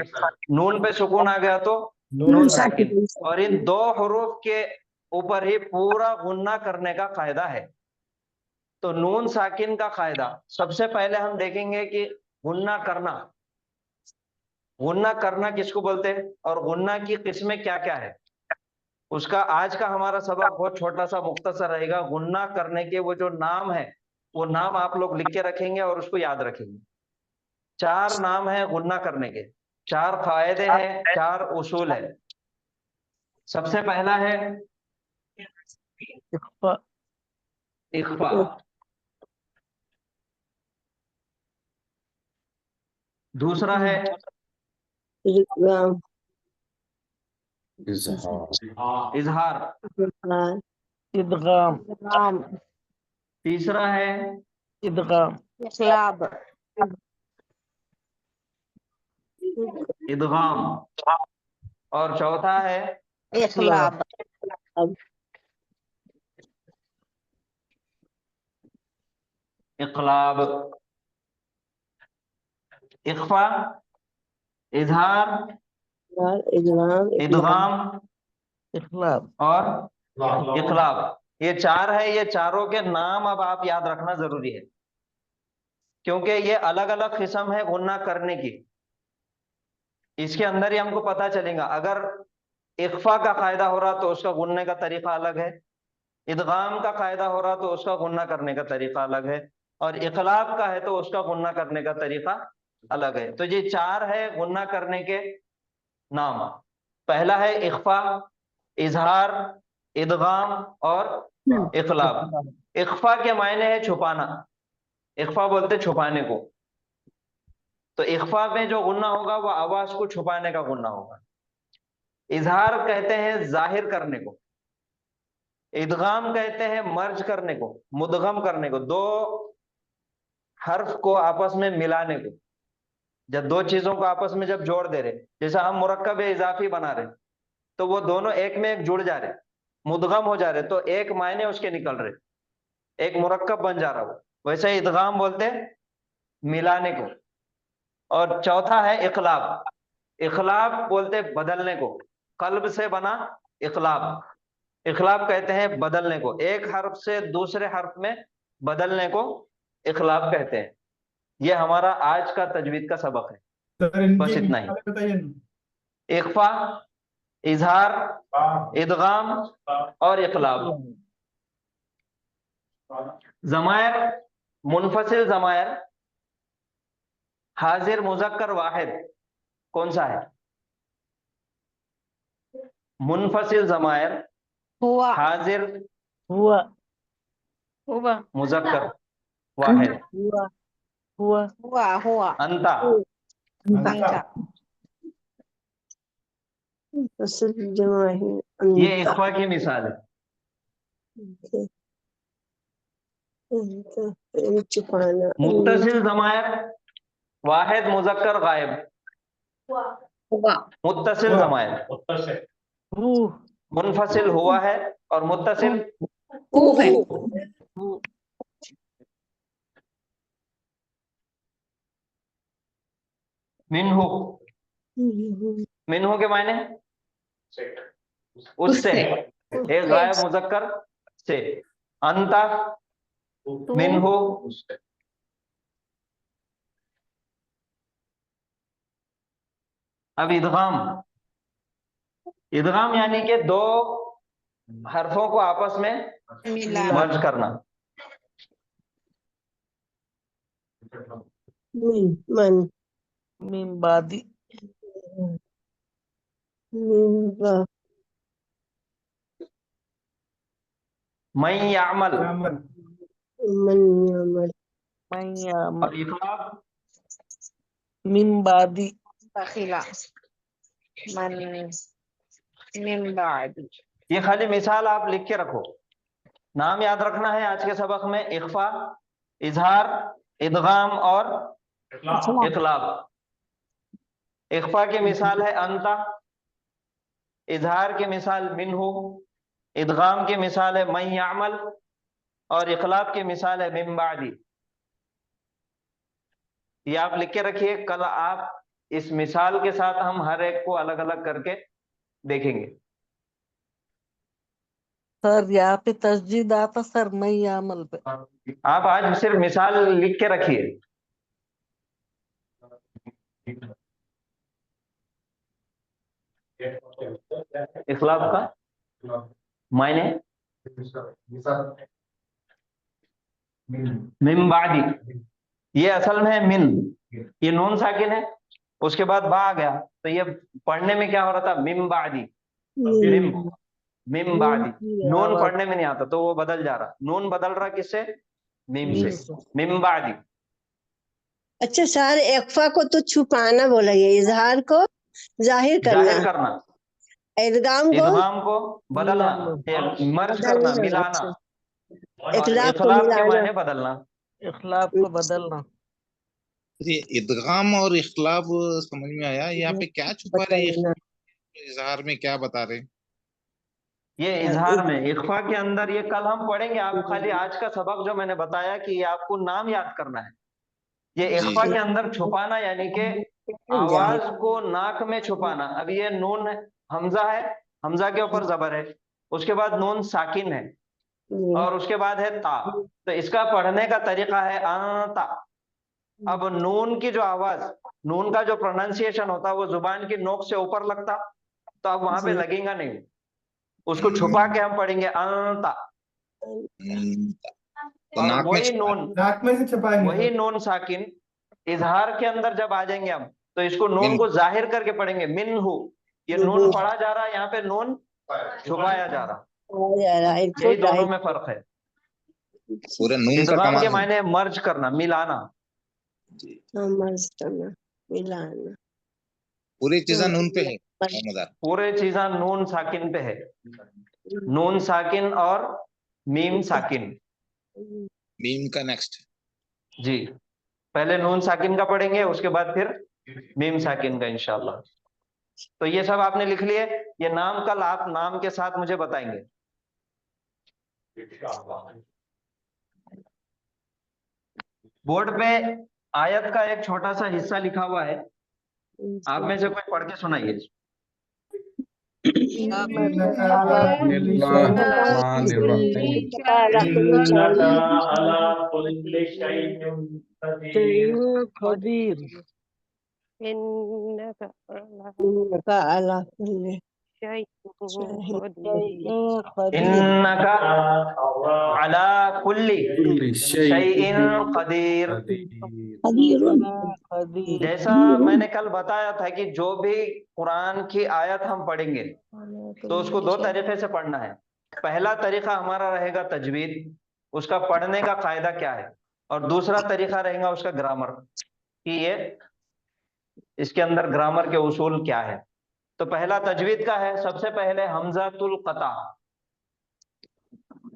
نون پہ سکون آ گیا تو نون ساکن. اور ان دو حروف کے اوپر ہی پورا غنہ کرنے کا قاعدہ ہے. تو نون ساکن کا قاعدہ سب سے پہلے ہم دیکھیں گے کہ غنہ کرنا، غنہ کرنا کس کو بولتے ہیں اور غنہ کی قسمیں کیا کیا ہے. اس کا آج کا ہمارا سبق بہت چھوٹا سا مختصر رہے گا. غنہ کرنے کے وہ جو نام ہے وہ نام آپ لوگ لکھ کے رکھیں گے اور اس کو یاد رکھیں گے. 4 نام ہیں غنہ کرنے کے، 4 قاعدے ہیں، 4 اصول ہیں. سب سے پہلا ہے اخفاء. دوسرا ہے इजहार। इदगाम तीसरा है इदगाम इखलाब इदगाम, और चौथा है इखलाब इक़लाब। इख्फा, इजहार, इदगाम इखलाब और इक़लाब, ये चार है। ये चारों के नाम अब आप याद रखना जरूरी है, क्योंकि ये अलग अलग किस्म है गुन्ना करने की। इसके अंदर ही हमको पता चलेगा, अगर इख्फा का कायदा हो रहा तो उसका गुनने का तरीका अलग है, इदगाम का कायदा हो रहा तो उसका गुन्ना करने का तरीका अलग है, और इक़लाब का है तो उसका गुन्ना करने का तरीका अलग है। तो ये चार है गुन्ना करने के नाम। पहला है इख्फा, इजहार, इदगाम और इक़लाब। इख्फा के मायने है छुपाना, इख्फा बोलते छुपाने को। तो इख्फा में जो गुन्ना होगा वो आवाज को छुपाने का गुन्ना होगा। इजहार कहते हैं जाहिर करने को, इदगाम कहते हैं मर्ज करने को, मुदगम करने को, दो हर्फ को आपस में मिलाने को। जब दो चीजों को आपस में जब जोड़ दे रहे, जैसे हम मुरक्कब इजाफी बना रहे तो वो दोनों एक में एक जुड़ जा रहे, मुदगम हो जा रहे, तो एक मायने उसके निकल रहे, एक मुरक्कब बन जा रहा हो। वैसे इदगाम बोलते मिलाने को। और चौथा है इक़लाब। इक़लाब बोलते बदलने को, कल्ब से बना इक़लाब। इक़लाब कहते हैं बदलने को, एक हर्फ से दूसरे हर्फ में बदलने को इक़लाब कहते हैं। ये हमारा आज का तजवीद का सबक है, बस इतना ही। इख्फा, इजहार, इदगाम और इक़लाब। ज़मायर, मुनफसिल ज़मायर, हाजिर मुज़क्कर वाहिद कौन सा है? मुनफसिल ज़मायर, हुआ हाजिर हुआ हुआ मुज़क्कर वाहिद। हुआ हुआ हुआ हुआ अंता, ये इख्फा की मिसाल है। मुत्तसिल ज़मायर, वाहिद मुज़क्कर गायब। मुत्तसिल ज़मायर, मुनफसिल हुआ है और मुत्तसिल मिन्हु। मिन्हु के मायने उससे, एक गायब मुज़क्कर से। अंता मिन्हु, अब इदगाम। इदगाम यानी कि दो हरफों को आपस में मर्ज करना। मीम बादी मैं यामल और इक़लाब मीम बादी बखिला मन मिन बादी। ये खाली मिसाल आप लिख के रखो। नाम याद रखना है आज के सबक में इख्फा, इजहार, इदगाम और इक़लाब। इख्फा की मिसाल है अंता, इजहार की मिसाल मिन्हु, इदगाम की मिसाल है मैं यामल और इक़लाब की मिसाल है मिन बादी। ये आप लिख के रखिए, कल आप इस मिसाल के साथ हम हर एक को अलग अलग करके देखेंगे। सर यहाँ पे तस्जीद आता सर मैं अमल पे। आप आज सिर्फ मिसाल लिख के रखिए। इख़लाब का मायने मिन बादी। ये असल में है मिन, ये नून साकिन है, उसके बाद बा आ गया, तो ये पढ़ने में क्या हो रहा था? मिन बादी, मिन बादी। नून पढ़ने में नहीं आता तो वो बदल जा रहा, नून बदल रहा किससे? मीम से, मिन बादी। अच्छा सर, इख्फा को तो छुपाना बोला, ये इजहार को जाहिर करना। जाहिर करना। इदगाम को इदगाम को बदलना, मर्ज करना, बदलना, मिलाना। अच्छा। इखलाफ को इखलाफ के मिलाना, माने बदलना। इखलाब को बदलना। ये इदगाम और इखलाब समझ में आया, यहाँ पे क्या छुपा रही है? बदलना। इजहार में क्या बता रहे? ये इजहार में, इख्फा के अंदर ये कल हम पढ़ेंगे। आप खाली आज का सबक जो मैंने बताया कि ये आपको नाम याद करना है। ये इख्फा के अंदर छुपाना यानी कि आवाज को नाक में छुपाना। अब ये नून है, हमजा है, हमजा के ऊपर जबर है, उसके बाद नून साकिन है और उसके बाद है ता। तो इसका पढ़ने का तरीका है ता। अब नून की जो आवाज, नून का जो प्रोनाउंसिएशन होता है वो जुबान की नोक से ऊपर लगता, तो अब वहां पे लगेगा नहीं, उसको छुपा के हम पढ़ेंगे ता। तो और नाक में वही नून, नाक में से छुपाएंगे। वही नून साकिन इजहार के अंदर जब आ जाएंगे हम, तो इसको नून को जाहिर करके पढ़ेंगे मिन्हु। ये नून पढ़ा जा रहा है, यहाँ पे नून छुपाया जा रहा। यही दोनों में फर्क है। पूरे नून का इदगाम के कमाल मायने मर्ज करना, मिलाना। मर्ज करना, मिलाना। पूरी चीजें नून पे है मदार। पूरे चीजा नून साकिन पे है। नून साकिन और मीम साकिन। मीम का नेक्स्ट जी, पहले नून साकिन का पढ़ेंगे, उसके बाद फिर मीम साकिन का इंशाल्लाह। तो ये सब आपने लिख लिए। ये नाम कल आप नाम के साथ मुझे बताएंगे। बोर्ड पे आयत का एक छोटा सा हिस्सा लिखा हुआ है, आप में से कोई पढ़ के सुनाइए। खबीर। इन्नका अला कुल्ली इन्नका अला कुल्ली शैइन कदीर। जैसा मैंने कल बताया था कि जो भी कुरान की आयत हम पढ़ेंगे तो उसको दो तरीके से पढ़ना है। पहला तरीका हमारा रहेगा तजवीद, उसका पढ़ने का कायदा क्या है, और दूसरा तरीका रहेगा उसका ग्रामर कि ये इसके अंदर ग्रामर के उसूल क्या है। तो पहला तजवीद का है, सबसे पहले हमजातुल कता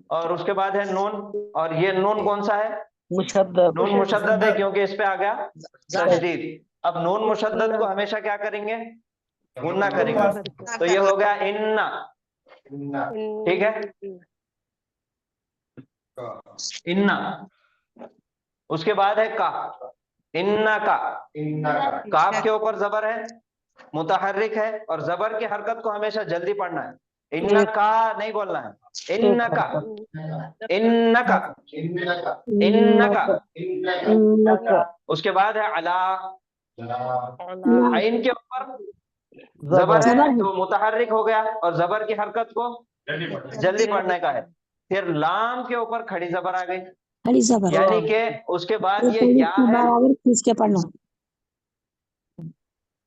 और उसके बाद है नून। और ये नून कौन सा है? मुशद्दद। नून मुशद्दद है क्योंकि इस पे आ गया तशदीद। अब नून मुशद्दद को हमेशा क्या करेंगे? गुन्ना करेंगे। तो ये हो गया इन्ना, ठीक है, इन्ना। उसके बाद है का, इन्ना का। काफ के ऊपर जबर है, मुतहर्रिक है, और जबर की हरकत को हमेशा जल्दी पढ़ना है। इन्ना का नहीं बोलना है, इन्ना का, इन्ना का, इन्ना का। उसके बाद है अला, आइन के ऊपर जबर है तो मुतहर्रिक हो गया और जबर की हरकत को जल्दी पढ़ने का है। फिर लाम के ऊपर खड़ी जबर आ गई, यानी कि उसके बाद ये या है, किसके पढ़ना?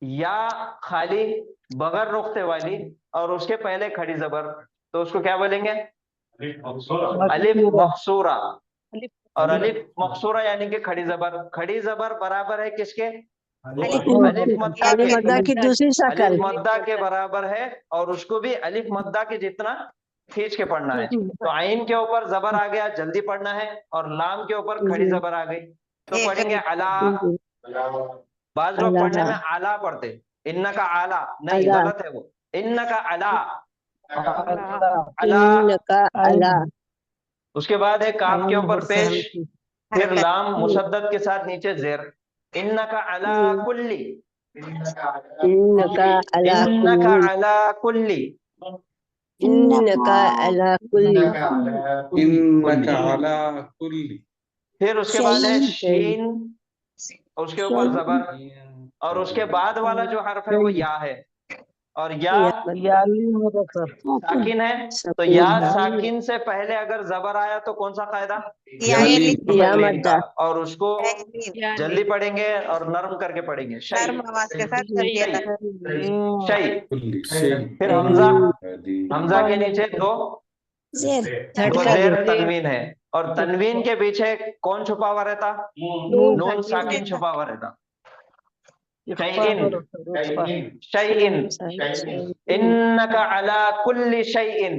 या खाली बगैर रुखते वाली और उसके पहले खड़ी जबर, तो उसको क्या बोलेंगे? अलिफ मकसूरा। और अलिफ मकसूरा यानी कि खड़ी जबर। खड़ी जबर बराबर है किसके? अलिफ मद्दा की दूसरी शक्ल। अलिफ मद्दा के बराबर है और उसको भी अलिफ मद्दा के जितना खींच के पढ़ना है। तो आइन के ऊपर जबर आ गया, जल्दी पढ़ना है, और लाम के ऊपर खड़ी जबर आ गई तो पढ़ेंगे अला। बाज लोग पढ़ने में आला पढ़ते, इन्ना का आला नहीं, गलत है वो, इन्ना का अला, अला। उसके बाद है काफ के ऊपर पेश, फिर लाम मुशद्दद के साथ नीचे जेर, इन्ना का अला कुल्ली, इन्नका अला कुल्ली, इन्नका अला कुल्ली, इन्नका अला कुल्ली। फिर उसके बाद है शीन, उसके ऊपर जबर, और उसके बाद वाला जो हर्फ है वो या है, और या साकिन है। तो या साकिन से पहले अगर जबर आया तो कौन सा कायदा? या मद्दा। और उसको जल्दी पढ़ेंगे और नरम करके पढ़ेंगे, शै। फिर हमजा, हमजा के नीचे दो जेर तनवीन है, और तनवीन के पीछे कौन छुपा हुआ रहता? नून साकिन छुपा हुआ रहता। शैइन इन्नका अला कुल्ली शैइन।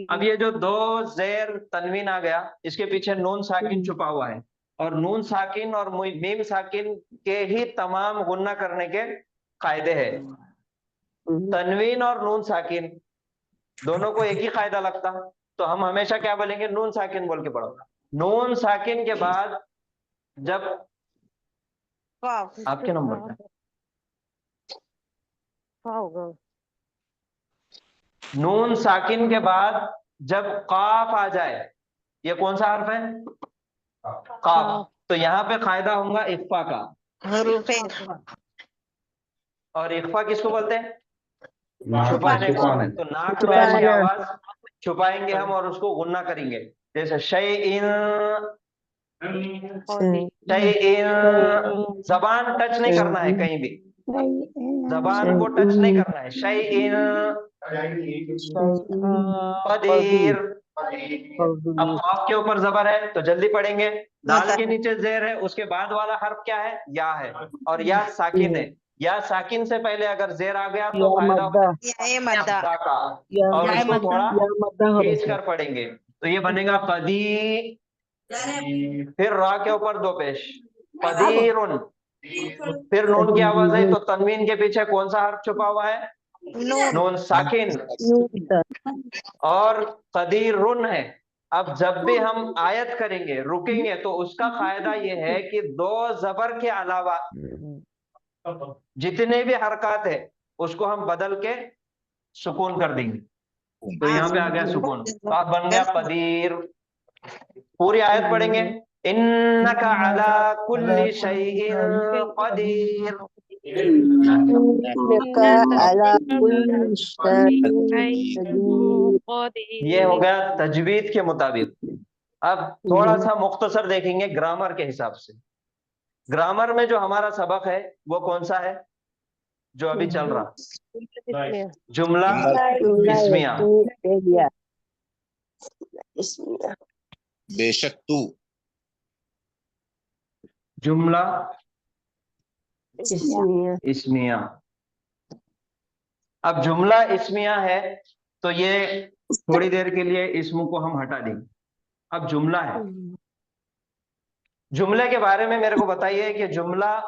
अब ये जो दो जेर तनवीन आ गया, इसके पीछे नून साकिन छुपा हुआ है, और नून साकिन और मीम साकिन के ही तमाम गुन्ना करने के कायदे हैं। तनवीन और नून साकिन दोनों को एक ही कायदा लगता, तो हम हमेशा क्या बोलेंगे, नून साकिन बोल के पढ़ो। नून साकिन के बाद जब आपके नंबर पे नून साकिन के बाद जब काफ आ जाए, ये कौन सा हर्फ है, काफ, तो यहाँ पे कायदा होगा इख्फा का। और इख्फा किसको बोलते हैं, छुपाने को। तो नाक में ऐसी आवाज छुपाएंगे हम और उसको गुन्ना करेंगे, जैसे शैइन। जबान टच नहीं करना है कहीं भी, जबान को टच नहीं करना है। शैइन कदीर। अब काफ के ऊपर जबर है तो जल्दी पढ़ेंगे, दाल के नीचे जेर है, उसके बाद वाला हर्फ क्या है, या है, और या साकिन है। या साकिन से पहले अगर जेर आ गया तो फायदा मद्दा का, और इसको थोड़ा खींच कर पढ़ेंगे, तो ये बनेगा कदी। फिर रा के ऊपर दो पेश, कदीरुन। फिर नून की आवाज है, तो तनवीन के पीछे कौन सा हर्फ छुपा हुआ है, नून साकिन, और कदीरुन है। अब जब भी हम आयत करेंगे, रुकेंगे, तो उसका फायदा ये है कि दो जबर के अलावा जितने भी हरकत है उसको हम बदल के सुकून कर देंगे, तो यहाँ पे आ गया सुकून, तो आप बन गया कदीर। पूरी आयत पढ़ेंगे, इन्नका अला कुल्ली शैइन कदीर। ये हो गया तजवीद के मुताबिक। अब थोड़ा सा मुख्तसर देखेंगे ग्रामर के हिसाब से। ग्रामर में जो हमारा सबक है वो कौन सा है, जो अभी चल रहा, जुमला इस्मिया। बेशक तू, जुमला इस्मिया। अब जुमला इस्मिया है तो ये थोड़ी देर के लिए इसम को हम हटा देंगे। अब जुमला है, जुमले के बारे में मेरे को बताइए कि जुमला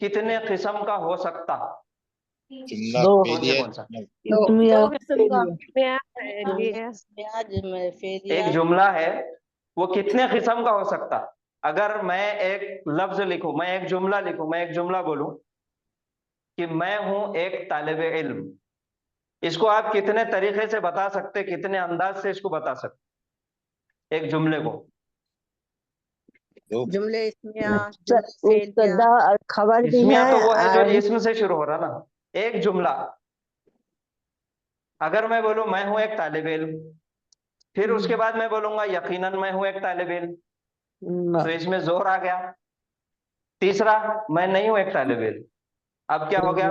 कितने किस्म का हो सकता, जुमला कौन सा? एक जुमला है वो कितने किस्म का हो सकता। अगर मैं एक लफ्ज लिखूं, मैं एक जुमला लिखूं, मैं एक जुमला बोलूं कि मैं हूं एक तालिब इल्म, इसको आप कितने तरीके से बता सकते, कितने अंदाज से इसको बता सकते एक जुमले को? जुमले इसमिया तो वो है जो इसम से शुरू हो रहा ना। एक जुमला, अगर मैं बोलूं मैं हूं एक तालिब इल्म, फिर उसके बाद मैं बोलूंगा यकीनन मैं हूं एक तालिब इल्म, तो इसमें जोर आ गया। तीसरा, मैं नहीं हूं एक तालिब इल्म, अब क्या हो गया,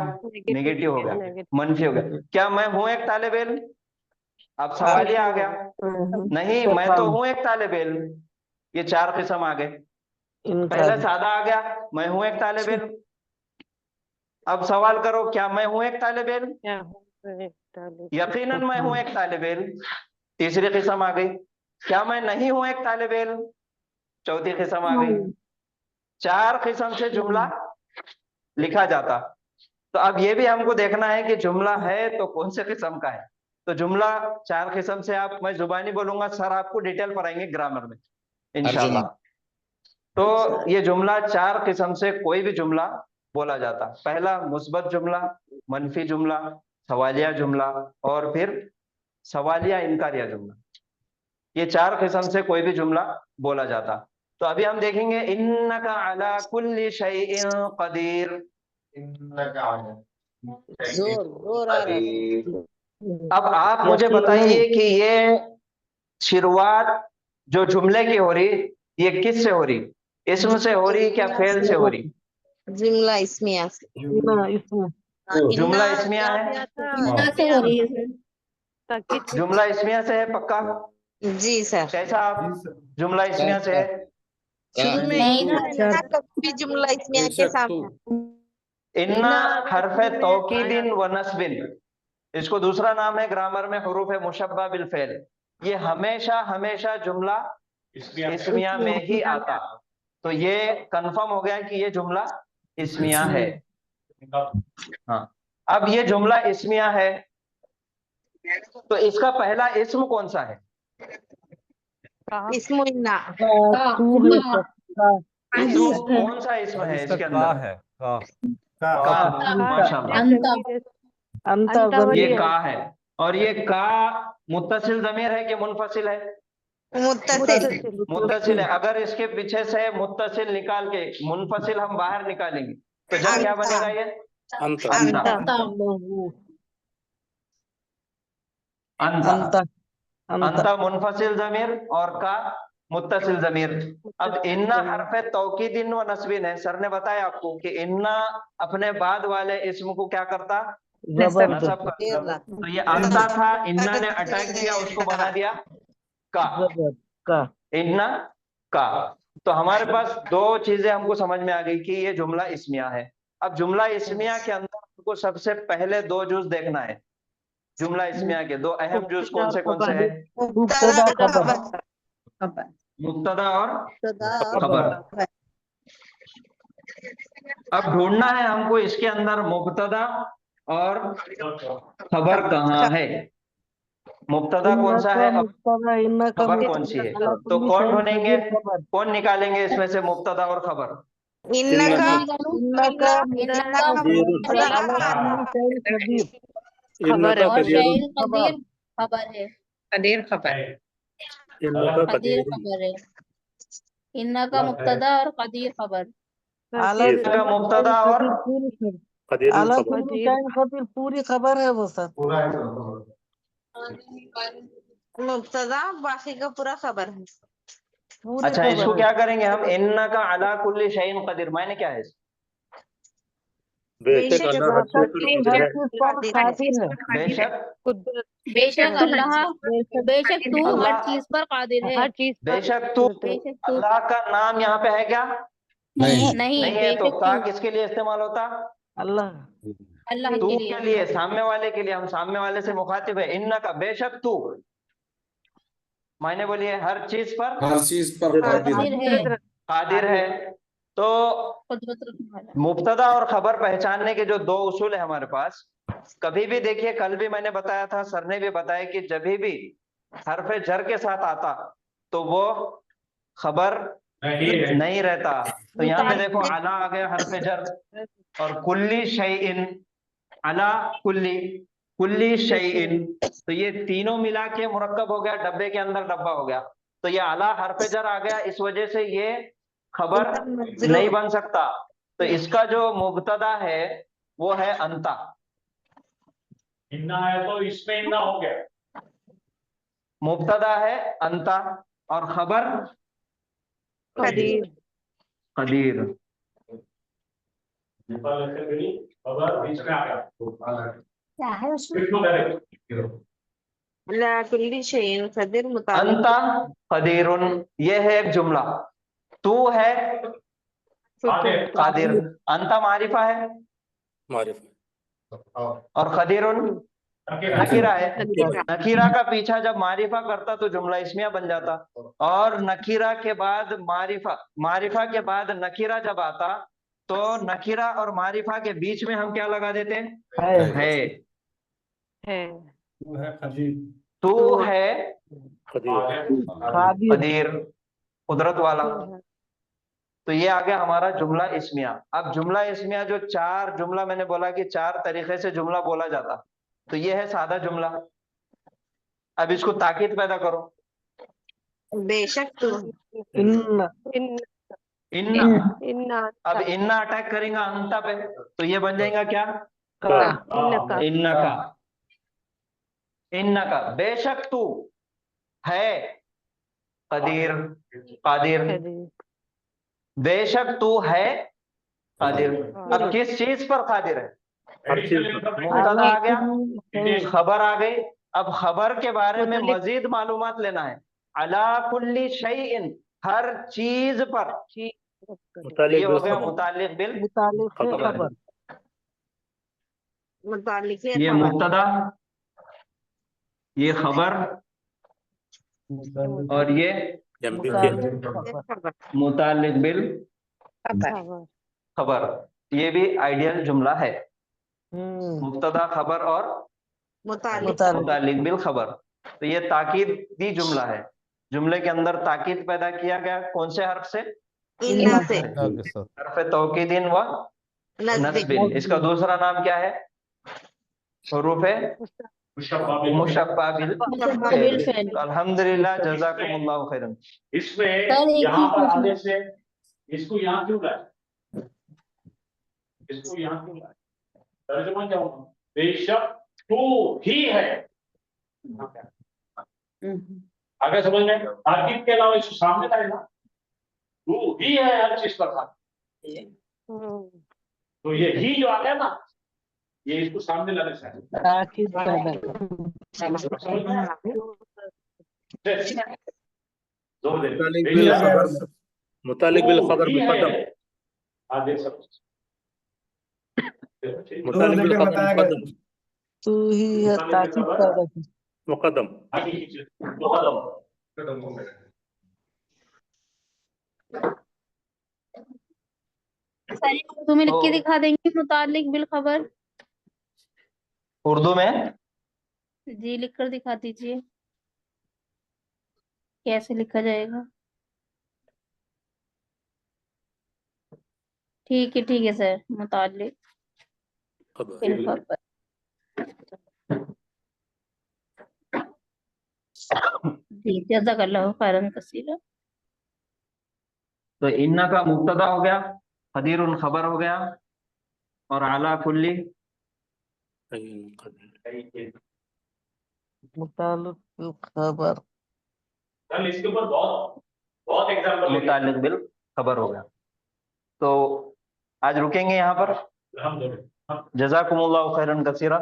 नेगेटिव हो गया, मनफी हो गया। क्या मैं हूं एक तालिब इल्म, अब सवालिया आ गया, नहीं मैं तो हूं एक तालिब इल्म। ये चार किस्म आ गए। पहले सादा आ गया, मैं हूं एक तालिब इल्म। अब सवाल करो, क्या मैं हूं एक तालिब इल्म, यकीनन मैं हूं एक तालिब इल्म, तीसरी किस्म आ गई। क्या मैं नहीं हूं एक तालिब इल्म, चौथी किस्म आ गई। चार किस्म से जुमला लिखा जाता। तो अब ये भी हमको देखना है कि जुमला है तो कौन से किस्म का है। तो जुमला चार किस्म से, आप मैं जुबानी बोलूंगा, सर आपको डिटेल पढ़ाएंगे ग्रामर में इंशाल्लाह। तो ये जुमला चार किस्म से कोई भी जुमला बोला जाता। पहला मुस्बत जुमला, मनफी जुमला, सवालिया जुमला, और फिर सवालिया इनकारिया जुमला। ये चार किस्म से कोई भी जुमला बोला जाता। तो अभी हम देखेंगे इन्नका अला कुल्ली शैइन कदीर। अब आप मुझे बताइए कि ये शुरुआत जो जुमले की हो रही, ये किस से हो रही, इस्म से हो रही क्या फेल से हो रही? जुमला इस्मिया से। जुमला इस्मिया है, जुमला इस्मिया से है पक्का? जी सर। कैसा आप जुमला इस्मिया से है? शुरू में नहीं इन्ना ना। इन्ना कभी भी जुमला इस्मिया के बेशक सामने इन्ना हरफ तौकीदिन व नस्बिन, इसको दूसरा नाम है ग्रामर में हुरूफ मुशब्बा बिल फेल। ये हमेशा हमेशा जुमला इस्मिया में ही आता, तो ये कंफर्म हो गया कि ये जुमला इस्मिया है। हाँ, अब ये जुमला इस्मिया है, तो इसका पहला इस्म कौन सा है? इस्मु इन्ना इस्म कौन सा इस्म है इसके अंदर? का, माशाल्लाह, ये का है। और ये का मुत्तसिल ज़मीर है कि मुनफसिल है? मुत्तसिल मुत्तसिल है। अगर इसके पीछे से मुत्तसिल निकाल के मुनफसिल हम बाहर निकालेंगे तो जब क्या बनेगा? ये अंता। अंता, अंता मुनफसिल ज़मीर और का मुत्तसिल ज़मीर। अब इन्ना हरफ तौकीदिन व नस्बिन है। सर ने बताया आपको कि इन्ना अपने बाद वाले इस्म को क्या करता? नस्ब करता। तो ये अंता था, इन्ना ने अटैक किया, उसको बना दिया का। इन्ना का। तो हमारे पास दो चीजें हमको समझ में आ गई कि ये जुमला इस्मिया है। अब जुमला इस्मिया के अंदर हमको सबसे पहले दो जुज देखना है। जुमला इस्मिया के दो अहम जुज कौन से हैं? मुब्तदा और खबर। अब ढूंढना है हमको इसके अंदर मुब्तदा और खबर कहाँ है। मुब्तदा कौन सा है, खबर कौन सी है? तो कौन ढूंढेंगे, कौन निकालेंगे इसमें से मुब्तदा और खबर? खबर और शैल कदीर खबर है। कदीर खबर। कदीर खबर है। इन्ना का मुब्तदा और कदीर खबर। का मुब्तदा और पूरी खबर है वो सर। मुब्तदा बाकी का पूरा खबर है। अच्छा, इसको क्या करेंगे हम? इन्ना का अला कुल्ली शैइन कदीर, मायने क्या है? बेशक अल्लाह हर चीज पर बेशक अल्लाह, बेशक तू हर चीज पर कादिर है। बेशक तू। अल्लाह का नाम यहाँ पे है क्या? नहीं है। तो का किसके लिए इस्तेमाल होता? अल्लाह तू के के लिए, सामने वाले के लिए। हम सामने वाले से मुखातिब है। इन्ना का बेशक तू, मायने बोलिए हर चीज पर कादिर है। तो मुब्तदा और खबर पहचानने के जो दो उसूल है हमारे पास। कभी भी देखिए, कल भी मैंने बताया था, सर ने भी बताया कि जब भी हरफ जर के साथ आता तो वो खबर नहीं रहता। तो यहाँ पे देखो, अला आ गया हरफ जर, और कुल्ली शैइन, अला कुल्ली, कुल्ली शैइन, तो ये तीनों मिला के मुरक्कब हो गया, डब्बे के अंदर डब्बा हो गया। तो ये अला हरफ जर आ गया, इस वजह से ये खबर नहीं बन सकता। तो इसका जो मुब्तदा है वो है अंता। इन्ना है तो इसमें इन्ना हो गया। मुब्तदा है अंता और खबर कदीर। कदीर। खबर बीच में आ गया। क्या है उसमें? ला कुल्ली शैइन कदीर मुताबिक अंता कदीरुन, ये है एक जुमला। तू है कादिर। अंता मारिफा है, और कदीरुन नकीरा है। नकीरा का पीछा जब मारिफा करता तो जुमला इस्मिया बन जाता। और नकीरा के बाद मारिफा, मारिफा के बाद नकीरा जब आता तो नकीरा और मारिफा के बीच में हम क्या लगा देते हैं? तू है कदीर, कुदरत वाला। तो ये आ गया हमारा जुमला इस्मिया। अब जुमला इस्मिया जो चार जुमला मैंने बोला कि चार तरीके से जुमला बोला जाता, तो ये है सादा जुमला। अब इसको ताकीद पैदा करो। बेशक तू। इन्ना। अब इन्ना अटैक करेगा अंता पे, तो ये बन जाएगा क्या? इन्ना का। इन्ना का बेशक तू है कदीर, कादिर। बेशक तू है कादिर। अब किस चीज पर कादिर है? मुब्तदा आ गया, खबर आ गई। अब खबर के बारे में मजीद मालूमात लेना है। अला कुल्ली शैइन, हर चीज पर, ये हो गया मुतालिक बिल मुतालिक खबर। खबर मुतालिक ये खबर मुब्तदा, ये खबर, और ये मुतालिक खबर मुतालिक बिल खबर खबर। ये भी आइडियल जुमला है, मुब्तदा खबर और मुतालिक मुतालिक बिल खबर। तो ये ताकीदी जुमला है, जुमले के अंदर ताकीद पैदा किया गया कौन से हर्फ से? इन्ना से हर्फ तौकीदिन व नस्बिन। इसका दूसरा नाम क्या है? हुरूफ मुशब्बा बिल फेल। तो अल्हम्दुलिल्लाह, जज़ाकुमुल्लाहु खैरन। इसमें सर, एक यहाँ ही पर प्रश्न। आने से इसको यहाँ क्यों लाए? इसको यहाँ क्यों लाए? तर्जुमा क्या होगा? बेशक तू ही है। आगे समझ में? ताकीद के अलावा इसको सामने लाए ना, तू ही है हर चीज पर खातिर। तो ये ही जो आ गया ना, ये इसको सामने लाने से ताकीद पैदा समझ में आया? जोर दे। मुतालिक बिल खबर मुकद्दम, आगे सब मुतालिक बिल खबर मुकद्दम, तू ही है ताकीद पैदा की मुकद्दम। आगे कीजिए, मुकद्दम। सर, तुम्हें लिख के दिखा देंगे मुतालिक बिल खबर? उर्दू में जी, लिख कर दिखा दीजिए, कैसे लिखा जाएगा। ठीक है सर, मुतालिक बिल खबर। जी, जज़ाकल्लाहु खैरन कसीरा। तो इन्ना का मुब्तदा हो गया, कदीरुन खबर हो गया, और अला कुल्ली मुतालिक खबर कल इसके ऊपर बहुत बहुत एग्जाम्पल मुतालिक बिल खबर हो गया। तो आज रुकेंगे यहाँ पर। जज़ाकुमुल्लाहु खैरन कसीरा।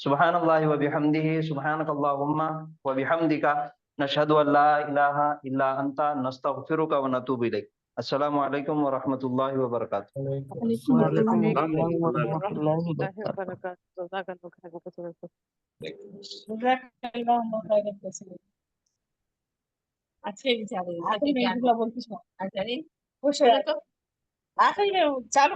सुब्हानल्लाहि व बिहम्दिही, सुब्हानकल्लाहुम्मा व बिहम्दिका, नशहदु अल्ला इलाहा इल्ला अंता, नस्तगफिरुका व नतूबु इलैक। अस्सलामु अलैकुम व रहमतुल्लाहि व बरकातुहू। वालेकुम अस्सलाम व रहमतुल्लाहि व बरकातहू। अच्छे विचार है। आखिर में बोल कुछ अच्छा नहीं वो चालू